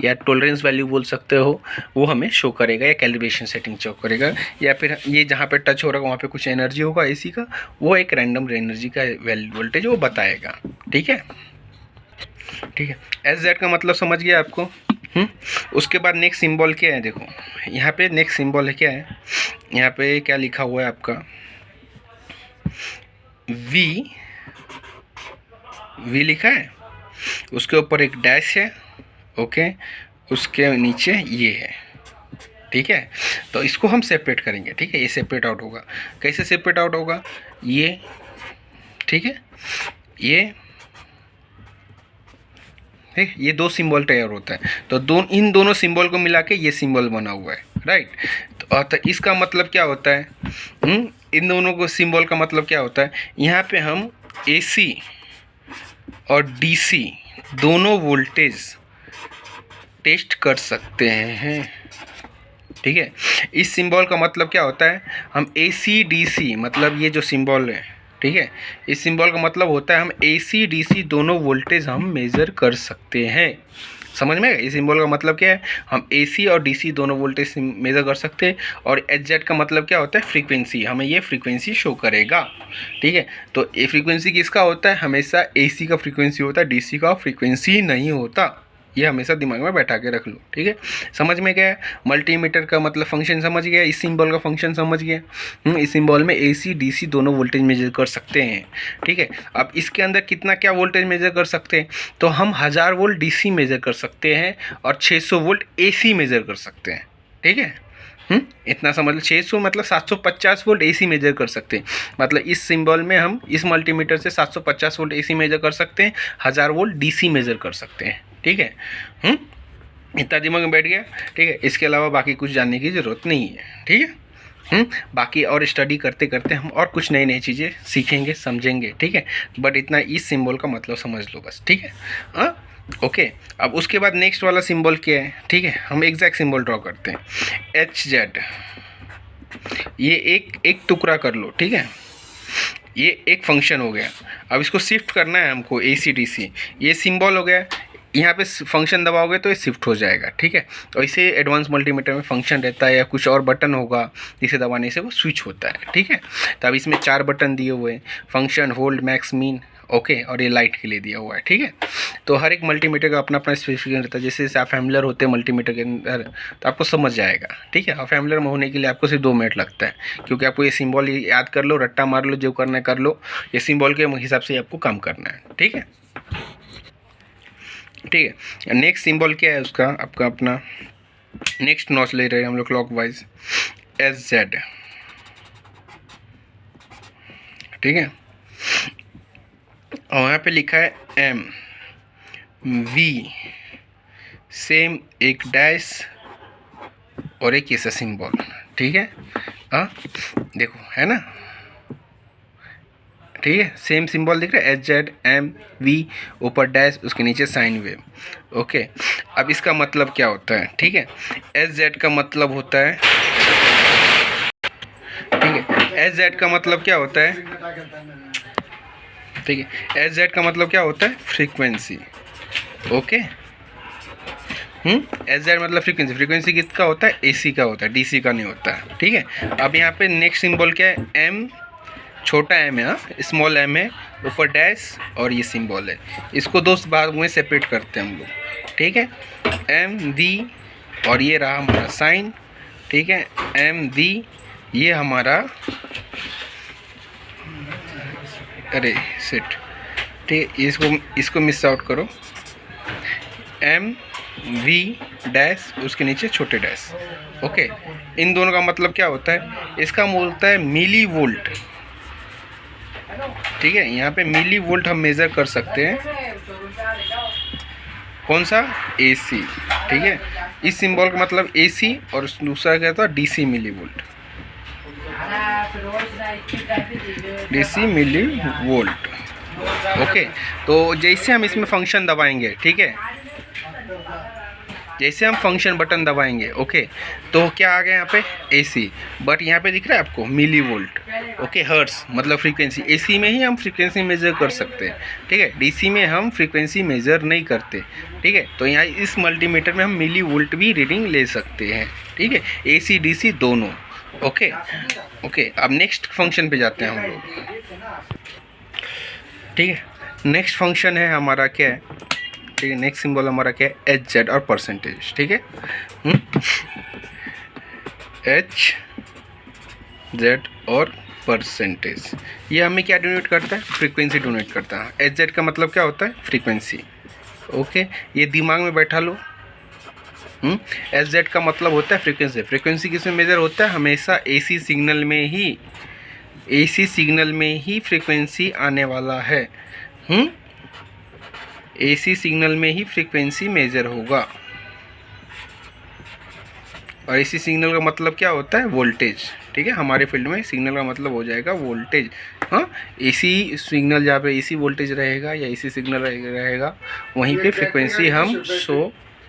या टॉलरेंस वैल्यू बोल सकते हो, वो हमें शो करेगा, या कैलिब्रेशन सेटिंग शो करेगा, या फिर ये जहाँ पर टच हो रहा है वहाँ पर कुछ एनर्जी होगा AC का, वो एक रैंडम एनर्जी का वोल्टेज वो बताएगा, ठीक है। ठीक है, SZ का मतलब समझ गया आपको। उसके बाद नेक्स्ट सिंबल क्या है, देखो यहाँ पे नेक्स्ट सिंबल है, क्या है यहाँ पे, क्या लिखा हुआ है आपका, V लिखा है, उसके ऊपर एक डैश है, ओके। उसके नीचे ये है, ठीक है। तो इसको हम सेपरेट करेंगे, ठीक है। ये सेपरेट आउट होगा। कैसे सेपरेट आउट होगा? ये, ठीक है, ये, ठीक, ये दो सिंबल तैयार होता है। तो इन दोनों सिंबल को मिला के ये सिंबल बना हुआ है, राइट। तो इसका मतलब क्या होता है? इन दोनों को सिंबल का मतलब क्या होता है? यहाँ पे हम AC और DC दोनों वोल्टेज टेस्ट कर सकते हैं, ठीक है। इस सिंबल का मतलब क्या होता है? हम AC DC, मतलब ये जो सिंबल है, ठीक है, इस सिंबल का मतलब होता है हम AC DC दोनों वोल्टेज हम मेज़र कर सकते हैं। समझ में? इस सिंबल का मतलब क्या है? हम AC और DC दोनों वोल्टेज मेज़र कर सकते हैं। और HZ का मतलब क्या होता है? फ्रीक्वेंसी, हमें ये फ्रीक्वेंसी शो करेगा, ठीक है। तो ये फ्रीक्वेंसी किसका होता है? हमेशा AC का फ्रीक्वेंसी होता है, DC का फ्रीक्वेंसी नहीं होता। ये हमेशा दिमाग में बैठा के रख लो, ठीक है। समझ में गया? मल्टीमीटर का मतलब फंक्शन समझ गया, इस सिंबल का फंक्शन समझ गया। इस सिंबल में AC DC दोनों वोल्टेज मेजर कर सकते हैं, ठीक है। अब इसके अंदर कितना क्या वोल्टेज मेजर कर सकते हैं? तो हम 1000 वोल्ट DC मेजर कर सकते हैं और 600 वोल्ट AC मेजर कर सकते हैं, ठीक है। इतना समझ लो। 600 मतलब 750 वोल्ट AC मेजर कर सकते हैं। मतलब इस सिंबल में हम इस मल्टीमीटर से 750 वोल्ट AC मेजर कर सकते हैं, 1000 वोल्ट DC मेजर कर सकते हैं, ठीक है। इतना दिमाग में बैठ गया, ठीक है। इसके अलावा बाकी कुछ जानने की ज़रूरत नहीं है, ठीक है। बाकी और स्टडी करते करते हम और कुछ नई नई चीज़ें सीखेंगे, समझेंगे, ठीक है। बट इतना इस सिंबल का मतलब समझ लो बस, ठीक है। हाँ, ओके। अब उसके बाद नेक्स्ट वाला सिंबल क्या है? ठीक है, हम एग्जैक्ट सिंबल ड्रॉ करते हैं। HZ, ये एक टुकड़ा कर लो, ठीक है। ये एक फंक्शन हो गया। अब इसको शिफ्ट करना है हमको AC DC। ये सिंबल हो गया, यहाँ पे फंक्शन दबाओगे तो ये शिफ्ट हो जाएगा, ठीक है। तो इसे एडवांस मल्टीमीटर में फंक्शन रहता है या कुछ और बटन होगा जिसे दबाने से वो स्विच होता है, ठीक है। तो अब इसमें 4 बटन दिए हुए हैं, function, hold, max, mean, okay, और ये लाइट के लिए दिया हुआ है, ठीक है। तो हर एक मल्टीमीटर का अपना अपना स्पेसिफिकेशन रहता है। जैसे आप फैमिलियर होते हैं मल्टीमीटर के अंदर तो आपको समझ जाएगा, ठीक है। और फैमिलियर में होने के लिए आपको सिर्फ 2 मिनट लगता है, क्योंकि आपको ये सिंबल याद कर लो, रट्टा मार लो, जो करना है कर लो। ये सिंबल के हिसाब से आपको काम करना है, ठीक है, ठीक है। नेक्स्ट सिंबल क्या है उसका? आपका अपना नेक्स्ट नॉच ले रहे हैं हम लोग क्लॉकवाइज, SZ, ठीक है। और यहाँ पे लिखा है MV, सेम एक डैश और एक ऐसा सिंबल, ठीक है। हाँ, देखो है ना, ठीक है। सेम सिंबल दिख रहा है, HZ MV, ऊपर डैश, उसके नीचे साइन वेव, ओके। अब इसका मतलब क्या होता है? ठीक है, SZ का मतलब होता है, ठीक है, SZ का मतलब क्या होता है? ठीक है, SZ का मतलब क्या होता है? Frequency, okay. SZ मतलब फ्रीक्वेंसी। फ्रीक्वेंसी किसका होता है? AC का होता है, DC का नहीं होता है, ठीक है। अब यहाँ पे नेक्स्ट सिंबल क्या है? M, छोटा m है, हाँ, स्मॉल m है, ऊपर डैश और ये सिंबल है। इसको 2 भाग में सेपरेट करते हैं हम लोग, ठीक है। MV और ये रहा हमारा साइन, ठीक है। MV ये हमारा, अरे सेट, ठीक है, इसको मिस आउट करो। MV डैश, उसके नीचे छोटे डैश, ओके। इन दोनों का मतलब क्या होता है? इसका बोलता है मिली वोल्ट, ठीक है। यहाँ पे मिली वोल्ट हम मेज़र कर सकते हैं। कौन सा? AC, ठीक है। इस सिंबल का मतलब AC और दूसरा क्या था? DC milli volt, DC milli volt, okay. तो जैसे हम इसमें फंक्शन दबाएंगे, ठीक है, जैसे हम फंक्शन बटन दबाएंगे, ओके, तो क्या आ गया यहाँ पे? AC, बट यहाँ पे दिख रहा है आपको मिली वोल्ट, ओके। हर्ट्स मतलब फ्रीक्वेंसी। AC में ही हम फ्रीक्वेंसी मेज़र कर सकते हैं, ठीक है। DC में हम फ्रीक्वेंसी मेज़र नहीं करते, ठीक है। तो यहाँ इस मल्टीमीटर में हम मिली वोल्ट भी रीडिंग ले सकते हैं, ठीक है, AC DC दोनों, ओके, ओके। अब नेक्स्ट फंक्शन पे जाते हैं हम लोग, ठीक है। नेक्स्ट फंक्शन है हमारा क्या है? ठीक है, नेक्स्ट सिंबल हमारा क्या है? HZ और परसेंटेज, ठीक है। HZ और परसेंटेज, ये हमें क्या डोनेट करता है? फ्रीक्वेंसी डोनेट करता है। HZ का मतलब क्या होता है? Frequency, okay. ये दिमाग में बैठा लो, एस जेड का मतलब होता है फ्रीक्वेंसी। फ्रीक्वेंसी किस में मेजर होता है? हमेशा एसी सिग्नल में ही फ्रीक्वेंसी आने वाला है। एसी सिग्नल में ही फ्रीक्वेंसी मेजर होगा। और एसी सिग्नल का मतलब क्या होता है? वोल्टेज। ठीक है, हमारे फील्ड में सिग्नल का मतलब हो जाएगा वोल्टेज। हाँ, एसी सिग्नल जहाँ पे एसी वोल्टेज रहेगा या एसी सिग्नल रहेगा वहीं पे फ्रीक्वेंसी हम शो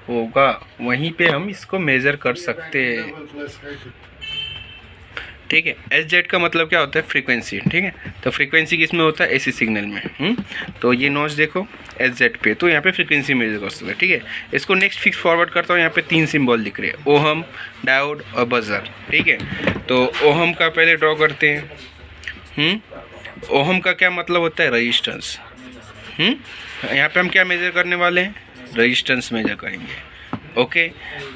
होगा, वहीं पे हम इसको मेज़र कर सकते हैं। ठीक है, एस जेड का मतलब क्या होता है? फ्रीक्वेंसी। ठीक है, तो फ्रीक्वेंसी किस में होता है? एसी सिग्नल में। तो ये नॉच देखो एस जेड पे, तो यहाँ पे फ्रीक्वेंसी मेजर कर सकते हैं। ठीक है, इसको नेक्स्ट फिक्स फॉरवर्ड करता हूँ। यहाँ पे 3 सिंबल दिख रहे हैं, ओहम, डायोड और बजर। ठीक है, तो ओहम का पहले ड्रॉ करते हैं। ओहम का क्या मतलब होता है? रजिस्टेंस। यहाँ पे हम क्या मेजर करने वाले हैं? रजिस्टेंस मेजर करेंगे। ओके,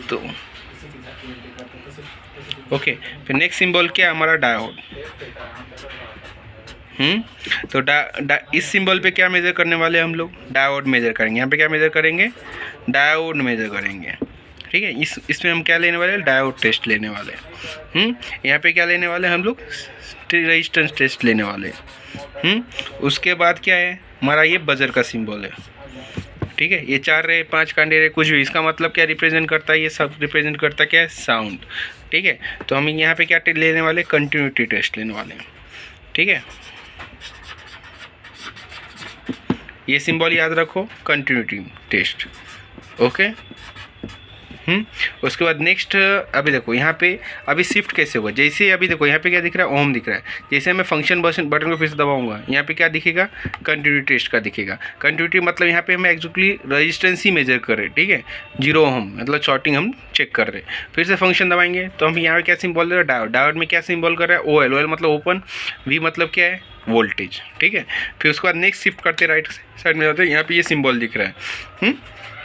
तो फिर नेक्स्ट सिंबल क्या है हमारा? डायोड। तो इस सिंबल पे क्या मेजर करने वाले हैं हम लोग? डायोड मेजर करेंगे। यहाँ पे क्या मेजर करेंगे? डायोड मेजर करेंगे। ठीक है, इसमें हम क्या लेने वाले हैं? डायोड टेस्ट लेने वाले हैं। यहाँ पे क्या लेने वाले हैं हम लोग? रेजिस्टेंस टेस्ट लेने वाले हैं। उसके बाद क्या है हमारा? ये बजर का सिंबल है। ठीक है, ये 4 रहे, 5 कांडे रहे, कुछ भी, इसका मतलब क्या रिप्रेजेंट करता है? ये सब रिप्रेजेंट करता क्या है? साउंड। ठीक है, तो हम यहाँ पे क्या लेने वाले? कंटिन्यूटी टेस्ट लेने वाले हैं। ठीक है, ये सिंबल याद रखो, कंटिन्यूटी टेस्ट। ओके, उसके बाद नेक्स्ट अभी देखो यहाँ पे अभी शिफ्ट कैसे होगा? जैसे अभी देखो यहाँ पे क्या दिख रहा है? ओम दिख रहा है। जैसे मैं फंक्शन बटन को फिर से दबाऊंगा, यहाँ पे क्या दिखेगा? कंटिन्यूटी टेस्ट का दिखेगा। कंटिन्यूटी मतलब यहाँ पे हम एक्चुअली रेजिस्टेंस ही मेजर कर रहे हैं। ठीक है, 0 ओम मतलब शॉर्टिंग हम चेक कर रहे हैं। फिर से फंक्शन दबाएंगे तो हम यहाँ पे क्या सिंबल दे रहे हैं? डायोड। डायोड में क्या सिंबल कर रहा है? OL। OL मतलब ओपन, V मतलब क्या है? वोल्टेज। ठीक है, फिर उसके बाद नेक्स्ट शिफ्ट करते राइट साइड में जाते हैं, यहाँ पे ये सिंबल दिख रहा है।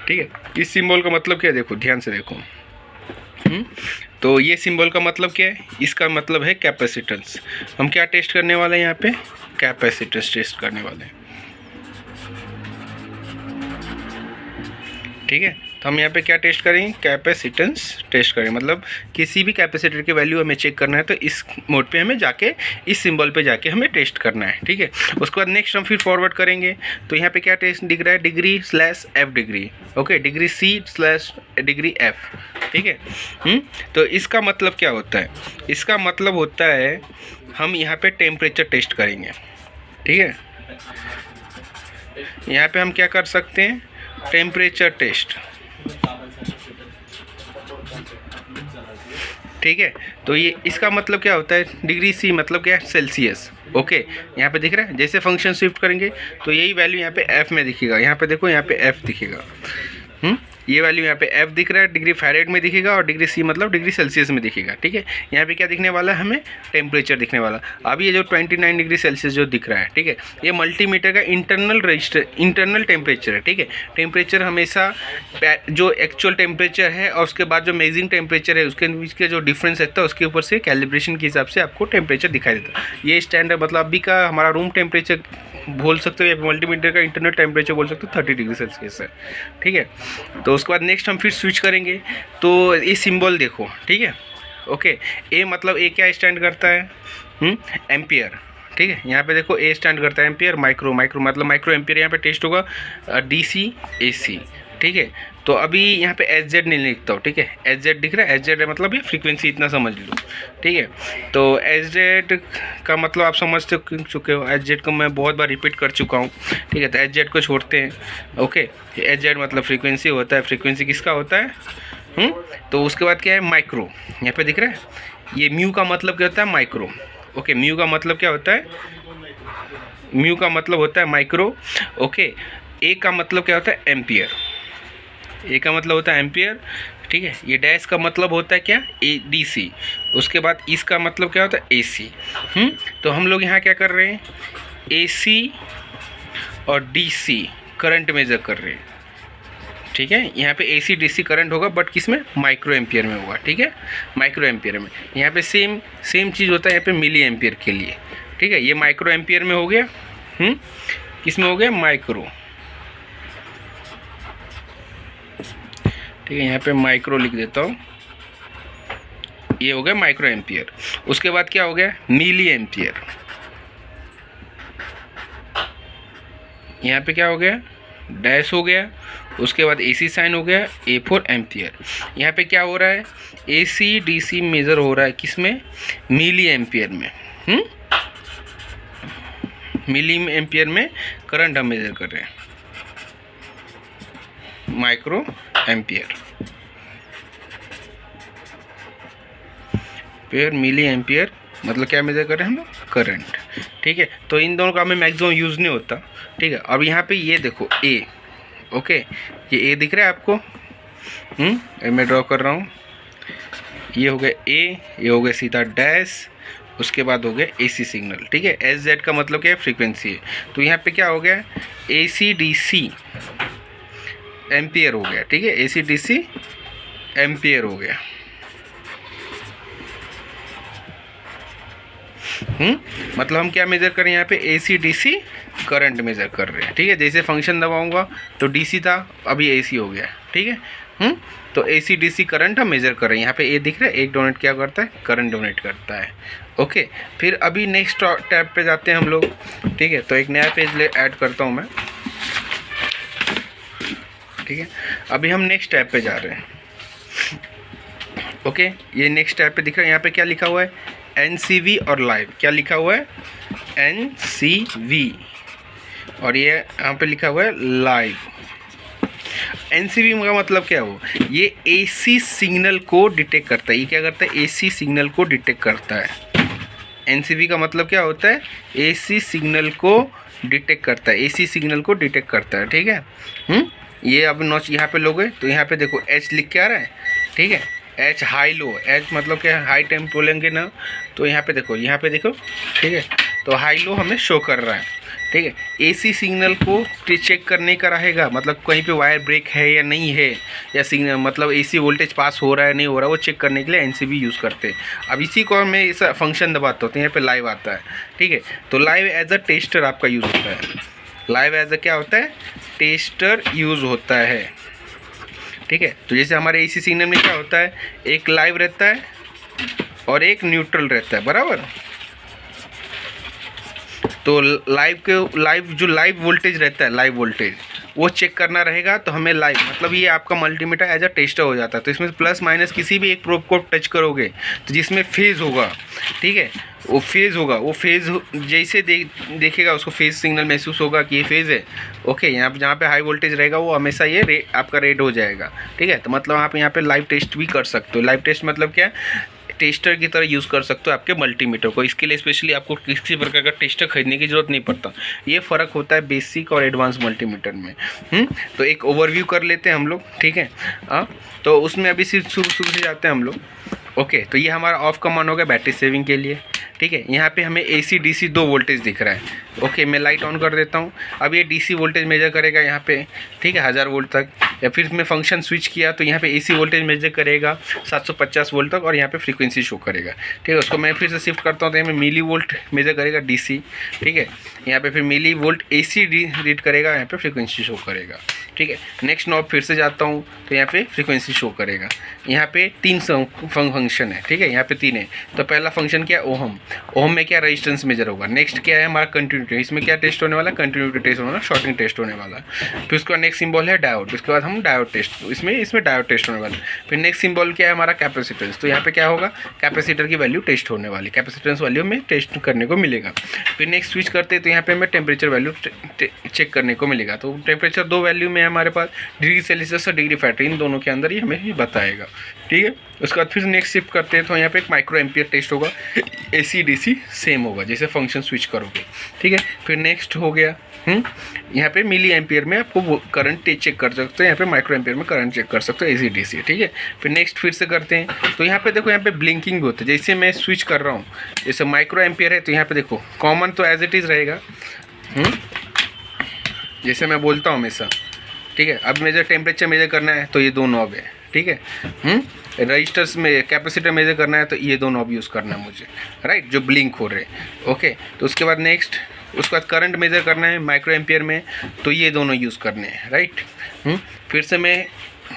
ठीक है, इस सिंबल का मतलब क्या है? देखो ध्यान से देखो। तो ये सिंबल का मतलब क्या है? इसका मतलब है कैपेसिटेंस। हम क्या टेस्ट करने वाले हैं यहाँ पे? कैपेसिटेंस टेस्ट करने वाले हैं। ठीक है, तो हम यहाँ पे क्या टेस्ट करेंगे? कैपेसिटेंस टेस्ट करेंगे। मतलब किसी भी कैपेसिटर की वैल्यू हमें चेक करना है तो इस मोड पे हमें जाके, इस सिंबल पे जाके हमें टेस्ट करना है। ठीक है, उसके बाद नेक्स्ट हम फिर फॉरवर्ड करेंगे तो यहाँ पे क्या टेस्ट दिख रहा है? Degree F degree. Okay, degree C degree F। ठीक है, तो इसका मतलब क्या होता है? इसका मतलब होता है हम यहाँ पे टेम्परेचर टेस्ट करेंगे। ठीक है, यहाँ पे हम क्या कर सकते हैं? Temperature test. ठीक है, तो ये इसका मतलब क्या होता है? डिग्री C मतलब क्या है? सेल्सियस। ओके, यहाँ पे दिख रहा है। जैसे फंक्शन शिफ्ट करेंगे तो यही वैल्यू यहाँ पे F में दिखेगा। यहाँ पे देखो, यहाँ पे F दिखेगा। ये वैल्यू यहाँ पे F दिख रहा है, डिग्री फ़ारेनहाइट में दिखेगा, और डिग्री C मतलब डिग्री सेल्सियस में दिखेगा। ठीक है, यहाँ पे क्या दिखने वाला है? हमें टेम्परेचर दिखने वाला। अब ये जो 29 डिग्री सेल्सियस जो दिख रहा है, ठीक है, ये मल्टीमीटर का इंटरनल टेम्परेचर है। ठीक है, टेम्परेचर हमेशा जो एक्चुअल टेम्परेचर है और उसके बाद जो मेजरिंग टेम्परेचर है उसके बीच के जो डिफरेंस रहता है उसके ऊपर से कैलिब्रेशन के हिसाब से आपको टेम्परेचर दिखाई देता है। ये स्टैंडर्ड मतलब अभी का हमारा रूम टेम्परेचर बोल सकते हो या मल्टीमीटर का इंटरनल टेम्परेचर बोल सकते हो 30 डिग्री सेल्सियस है। ठीक है, तो उसके बाद नेक्स्ट हम फिर स्विच करेंगे तो ये सिंबल देखो। ठीक है, ओके, ए मतलब ए क्या स्टैंड करता है? एम्पियर। ठीक है, यहाँ पे देखो ए स्टैंड करता है एम्पियर। माइक्रो मतलब माइक्रो एम्पियर यहाँ पे टेस्ट होगा DC AC। ठीक है, तो अभी यहाँ पे SZ नहीं लिखता हूँ। ठीक है, SZ दिख रहा है, SZ मतलब ये फ्रीक्वेंसी, इतना समझ लो। ठीक है, तो SZ का मतलब आप समझ चुके हो। SZ को मैं बहुत बार रिपीट कर चुका हूँ। ठीक है, तो SZ को छोड़ते हैं। ओके, SZ मतलब फ्रीक्वेंसी होता है। फ्रीक्वेंसी किसका होता है? तो उसके बाद क्या है? माइक्रो। यहाँ पे दिख रहा है, ये म्यू का मतलब क्या होता है? माइक्रो। ओके, म्यू का मतलब क्या होता है? म्यू का मतलब होता है माइक्रो। ओके, ए का मतलब क्या होता है? एम्पियर। ए का मतलब होता है एम्पियर। ठीक है, ये डैश का मतलब होता है क्या? DC। उसके बाद इसका मतलब क्या होता है? AC। तो हम लोग यहाँ क्या कर रहे हैं? AC और DC करंट मेजर कर रहे हैं। ठीक है, यहाँ पे AC DC करंट होगा, बट किस में? माइक्रो एम्पियर में होगा। ठीक है, माइक्रो एम्पियर में। यहाँ पे सेम चीज़ होता है यहाँ पे मिली एम्पियर के लिए। ठीक है, ये माइक्रो एम्पियर में हो गया। किस में हो गया? माइक्रो। ठीक है, यहाँ पे माइक्रो लिख देता हूँ, ये हो गया माइक्रो एम्पियर। उसके बाद क्या हो गया, मिली एम्पियर। यहाँ पे क्या हो गया, डैश हो गया। उसके बाद AC साइन हो गया, A फॉर एम्पियर। यहाँ पे क्या हो रहा है, AC DC मेज़र हो रहा है किस में, मिली एम्पियर में। मिली एम्पियर में करंट हम मेज़र कर रहे हैं, micro ampere pair milli ampere मतलब क्या मेजर कर रहे हैं हम लोग, करंट। ठीक है, तो इन दोनों का हमें मैक्सिमम यूज़ नहीं होता। ठीक है, अब यहाँ पे ये देखो ए, ओके, ये ए दिख रहा है आपको, मैं ड्रॉ कर रहा हूँ। ये हो गया ए, ये हो गया सीधा डैश, उसके बाद हो गया AC सिग्नल। ठीक है, SZ का मतलब क्या है, फ्रीक्वेंसी है। तो यहाँ पे क्या हो गया, AC DC एम्पियर हो गया। ठीक है, AC DC एम्पियर हो गया। मतलब हम क्या मेज़र कर रहे हैं यहाँ पे, AC DC करंट मेज़र कर रहे हैं। ठीक है, जैसे फंक्शन दबाऊंगा तो DC था, अभी AC हो गया। ठीक है, तो AC DC करंट हम मेज़र कर रहे हैं। यहाँ पे ए दिख रहा है, एक डोनेट क्या करता है, करंट डोनेट करता है। ओके, फिर अभी नेक्स्ट टैब पे जाते हैं हम लोग। ठीक है, तो एक नया पेज ऐड करता हूँ मैं। ठीक है, अभी हम नेक्स्ट टैब पे जा रहे हैं। ओके, ये नेक्स्ट टैब पे दिख रहा है, यहाँ पे क्या लिखा हुआ है, NCV और लाइव। क्या लिखा हुआ है, NCV, और ये यहाँ पे लिखा हुआ है लाइव। NCV का मतलब क्या हो, ये AC सिग्नल को डिटेक्ट करता है। ये क्या करता है, AC सिग्नल को डिटेक्ट करता है। NCV का मतलब क्या होता है, AC सिग्नल को डिटेक्ट करता है, AC सिग्नल को डिटेक्ट करता है। ठीक है, ये अब नॉच यहाँ पे लोगे तो यहाँ पे देखो H लिख के आ रहा है। ठीक है, H हाई लो, H मतलब क्या है, हाई टाइम बोलेंगे ना, तो यहाँ पे देखो, यहाँ पे देखो। ठीक है, तो हाई लो हमें शो कर रहा है। ठीक है, AC सिग्नल को चेक करने का रहेगा, मतलब कहीं पे वायर ब्रेक है या नहीं है, या सिग्नल मतलब AC वोल्टेज पास हो रहा है नहीं हो रहा है, वो चेक करने के लिए NCV यूज़ करते हैं। अब इसी को मैं इस फंक्शन दबाता हूँ तो यहाँ पे लाइव आता है। ठीक है, तो लाइव एज अ टेस्टर आपका यूज़ होता है। लाइव एज अ क्या होता है, टेस्टर यूज़ होता है। ठीक है, तो जैसे हमारे AC सिग्नल में क्या होता है, एक लाइव रहता है और एक न्यूट्रल रहता है, बराबर। तो लाइव जो लाइव वोल्टेज रहता है, लाइव वोल्टेज वो चेक करना रहेगा, तो हमें लाइव मतलब ये आपका मल्टीमीटर एज अ टेस्टर हो जाता है। तो इसमें प्लस माइनस किसी भी एक प्रोब को टच करोगे तो जिसमें फेज़ होगा, ठीक है, वो फेज़ होगा, वो फेज़ जैसे देखेगा उसको फेज़ सिग्नल महसूस होगा कि ये फेज़ है। ओके, यहाँ पे जहाँ पे हाई वोल्टेज रहेगा वो हमेशा ये आपका रेड हो जाएगा। ठीक है, तो मतलब आप यहाँ पे लाइव टेस्ट भी कर सकते हो। लाइव टेस्ट मतलब क्या, टेस्टर की तरह यूज़ कर सकते हो आपके मल्टीमीटर को। इसके लिए स्पेशली आपको किसी प्रकार का टेस्टर खरीदने की ज़रूरत नहीं पड़ता। ये फ़र्क होता है बेसिक और एडवांस मल्टीमीटर में। तो एक ओवरव्यू कर लेते हैं हम लोग। ठीक है, तो उसमें अभी सिर्फ शुरू से जाते हैं हम लोग। ओके, तो ये हमारा ऑफ कमांड हो गया बैटरी सेविंग के लिए। ठीक है, यहाँ पे हमें AC DC दो वोल्टेज दिख रहा है। ओके, मैं लाइट ऑन कर देता हूँ। अब ये DC वोल्टेज मेजर करेगा यहाँ पे, ठीक है, 1000 वोल्ट तक। या फिर मैं फंक्शन स्विच किया तो यहाँ पे AC वोल्टेज मेजर करेगा 750 वोल्ट तक, और यहाँ पे फ्रीक्वेंसी शो करेगा। ठीक है, उसको मैं फिर से शिफ्ट करता हूँ तो यहाँ पे मिली वोल्ट मेजर करेगा DC। ठीक है, यहाँ पे फिर मिली वोल्ट AC रीड करेगा, यहाँ पे फ्रीक्वेंसी शो करेगा। ठीक है, नेक्स्ट नॉब फिर से जाता हूँ तो यहाँ पे फ्रीक्वेंसी शो करेगा। यहाँ पे 3 फंक्शन है। ठीक है, यहाँ पे 3 है। तो पहला फंक्शन क्या है, ओहम। ओहम में क्या, रेजिस्टेंस मेजर होगा। नेक्स्ट क्या है हमारा, कंटिन्यूटी। इसमें क्या टेस्ट होने वाला, कंटिन्यूटी टेस्ट होने वाला, शॉर्टिंग टेस्ट होने वाला। फिर उसके बाद नेक्स्ट सिंबल है डायोड। उसके बाद हम डायोड टेस्ट, इसमें डायोड टेस्ट होने वाला। फिर नेक्स्ट सिंबल क्या है हमारा, कैपेसिटेंस। तो यहाँ पे क्या होगा, कैपेसिटर की वैल्यू टेस्ट होने वाली, कैपेसिटेंस वैल्यू में टेस्ट करने को मिलेगा। फिर नेक्स्ट स्विच करते हैं तो यहाँ पे हमें टेम्परेचर वैल्यू चेक करने को मिलेगा। तो टेम्परेचर 2 वैल्यू में हमारे पास, डिग्री सेल्सियस और डिग्री फैरेनहाइट, इन दोनों के अंदर ही हमें ही बताएगा। ठीक है, उसके बाद फिर नेक्स्ट शिफ्ट करते हैं तो यहाँ पे एक माइक्रो एम्पियर टेस्ट होगा। AC DC सेम होगा जैसे फंक्शन स्विच करोगे। ठीक है, फिर नेक्स्ट हो गया यहाँ पे मिली एम्पियर में आपको वो करंट चेक कर सकते हो, यहाँ पे माइक्रो एम्पियर में करंट चेक कर सकते हो, AC DC। ठीक है, फिर नेक्स्ट फिर से करते हैं तो यहाँ पे देखो, यहाँ पे ब्लिंकिंग भी होता है। जैसे मैं स्विच कर रहा हूँ, जैसे माइक्रो एम्पियर है तो यहाँ पे देखो कॉमन तो एज इट इज़ रहेगा, जैसे मैं बोलता हूँ हमेशा। ठीक है, अब मेजर टेम्परेचर मेजर करना है तो ये 2 नॉब है। ठीक है, रजिस्टर्स में कैपेसिटर मेजर करना है तो ये 2 नॉब यूज़ करना है मुझे, राइट, जो ब्लिंक हो रहे हैं। ओके, तो उसके बाद नेक्स्ट, उसके बाद करंट मेजर करना है माइक्रो एम्पियर में तो ये दोनों यूज़ करने हैं, राइट। फिर से मैं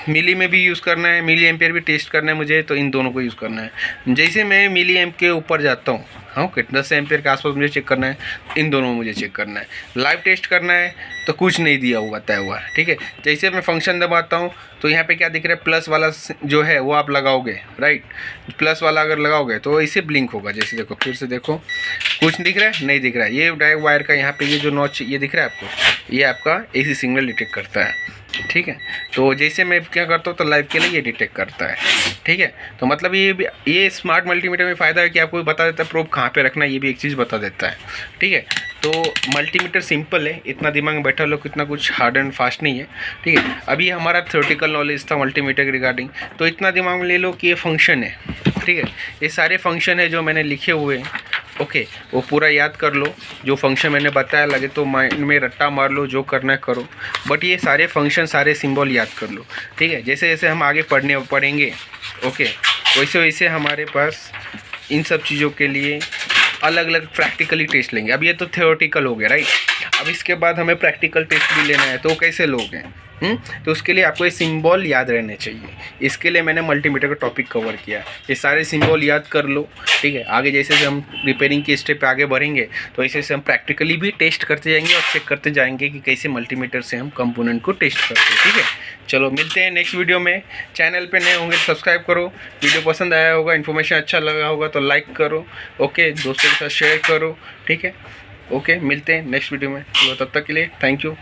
मिली में भी यूज़ करना है, मिली एम्पियर भी टेस्ट करना है मुझे, तो इन दोनों को यूज़ करना है। जैसे मैं मिली एम्प के ऊपर जाता हूँ, हाँ ओके, 10 एम्पियर के आसपास मुझे चेक करना है, इन दोनों में मुझे चेक करना है। लाइव टेस्ट करना है तो कुछ नहीं दिया हुआ तय हुआ, ठीक है। जैसे मैं फंक्शन दबाता हूँ तो यहाँ पे क्या दिख रहा है, प्लस वाला जो है वो आप लगाओगे, राइट। प्लस वाला अगर लगाओगे तो इसे ब्लिंक होगा। जैसे देखो, फिर से देखो, कुछ दिख रहा है, नहीं दिख रहा है। ये डायरेक्ट वायर का यहाँ पे ये जो नॉच ये दिख रहा है आपको, ये आपका AC सिग्नल डिटेक्ट करता है, ठीक है। तो जैसे मैं क्या करता हूँ तो लाइव के लिए ये डिटेक्ट करता है, ठीक है। तो मतलब ये स्मार्ट मल्टीमीटर में फ़ायदा है कि आपको बता देता है प्रोब कहाँ पे रखना है, ये भी एक चीज़ बता देता है, ठीक है। तो मल्टीमीटर सिंपल है, इतना दिमाग में बैठा लो, कितना कुछ हार्ड एंड फास्ट नहीं है, ठीक है। अभी हमारा थ्योरेटिकल नॉलेज था मल्टीमीटर के रिगार्डिंग, तो इतना दिमाग में ले लो कि ये फंक्शन है, ठीक है। ये सारे फंक्शन है जो मैंने लिखे हुए हैं, ओके, वो पूरा याद कर लो। जो फंक्शन मैंने बताया लगे तो माइंड में रट्टा मार लो, जो करना है करो, बट ये सारे फंक्शन सारे सिंबल याद कर लो, ठीक है। जैसे जैसे हम आगे पढ़ेंगे, ओके, वैसे वैसे हमारे पास इन सब चीज़ों के लिए अलग अलग प्रैक्टिकली टेस्ट लेंगे। अब ये तो थ्योरेटिकल हो गया, राइट। अब इसके बाद हमें प्रैक्टिकल टेस्ट भी लेना है, तो कैसे लोगे? तो उसके लिए आपको ये सिंबल याद रहने चाहिए। इसके लिए मैंने मल्टीमीटर का टॉपिक कवर किया। ये सारे सिंबल याद कर लो, ठीक है। आगे जैसे जैसे हम रिपेयरिंग के स्टेप पे आगे बढ़ेंगे तो ऐसे से हम प्रैक्टिकली भी टेस्ट करते जाएंगे और चेक करते जाएंगे कि कैसे मल्टीमीटर से हम कंपोनेंट को टेस्ट करते हैं, ठीक है। चलो मिलते हैं नेक्स्ट वीडियो में। चैनल पे नए होंगे तो सब्सक्राइब करो, वीडियो पसंद आया होगा, इन्फॉर्मेशन अच्छा लगा होगा तो लाइक करो, ओके, दोस्तों के साथ शेयर करो, ठीक है। ओके, मिलते हैं नेक्स्ट वीडियो में। चलो तब तक के लिए थैंक यू।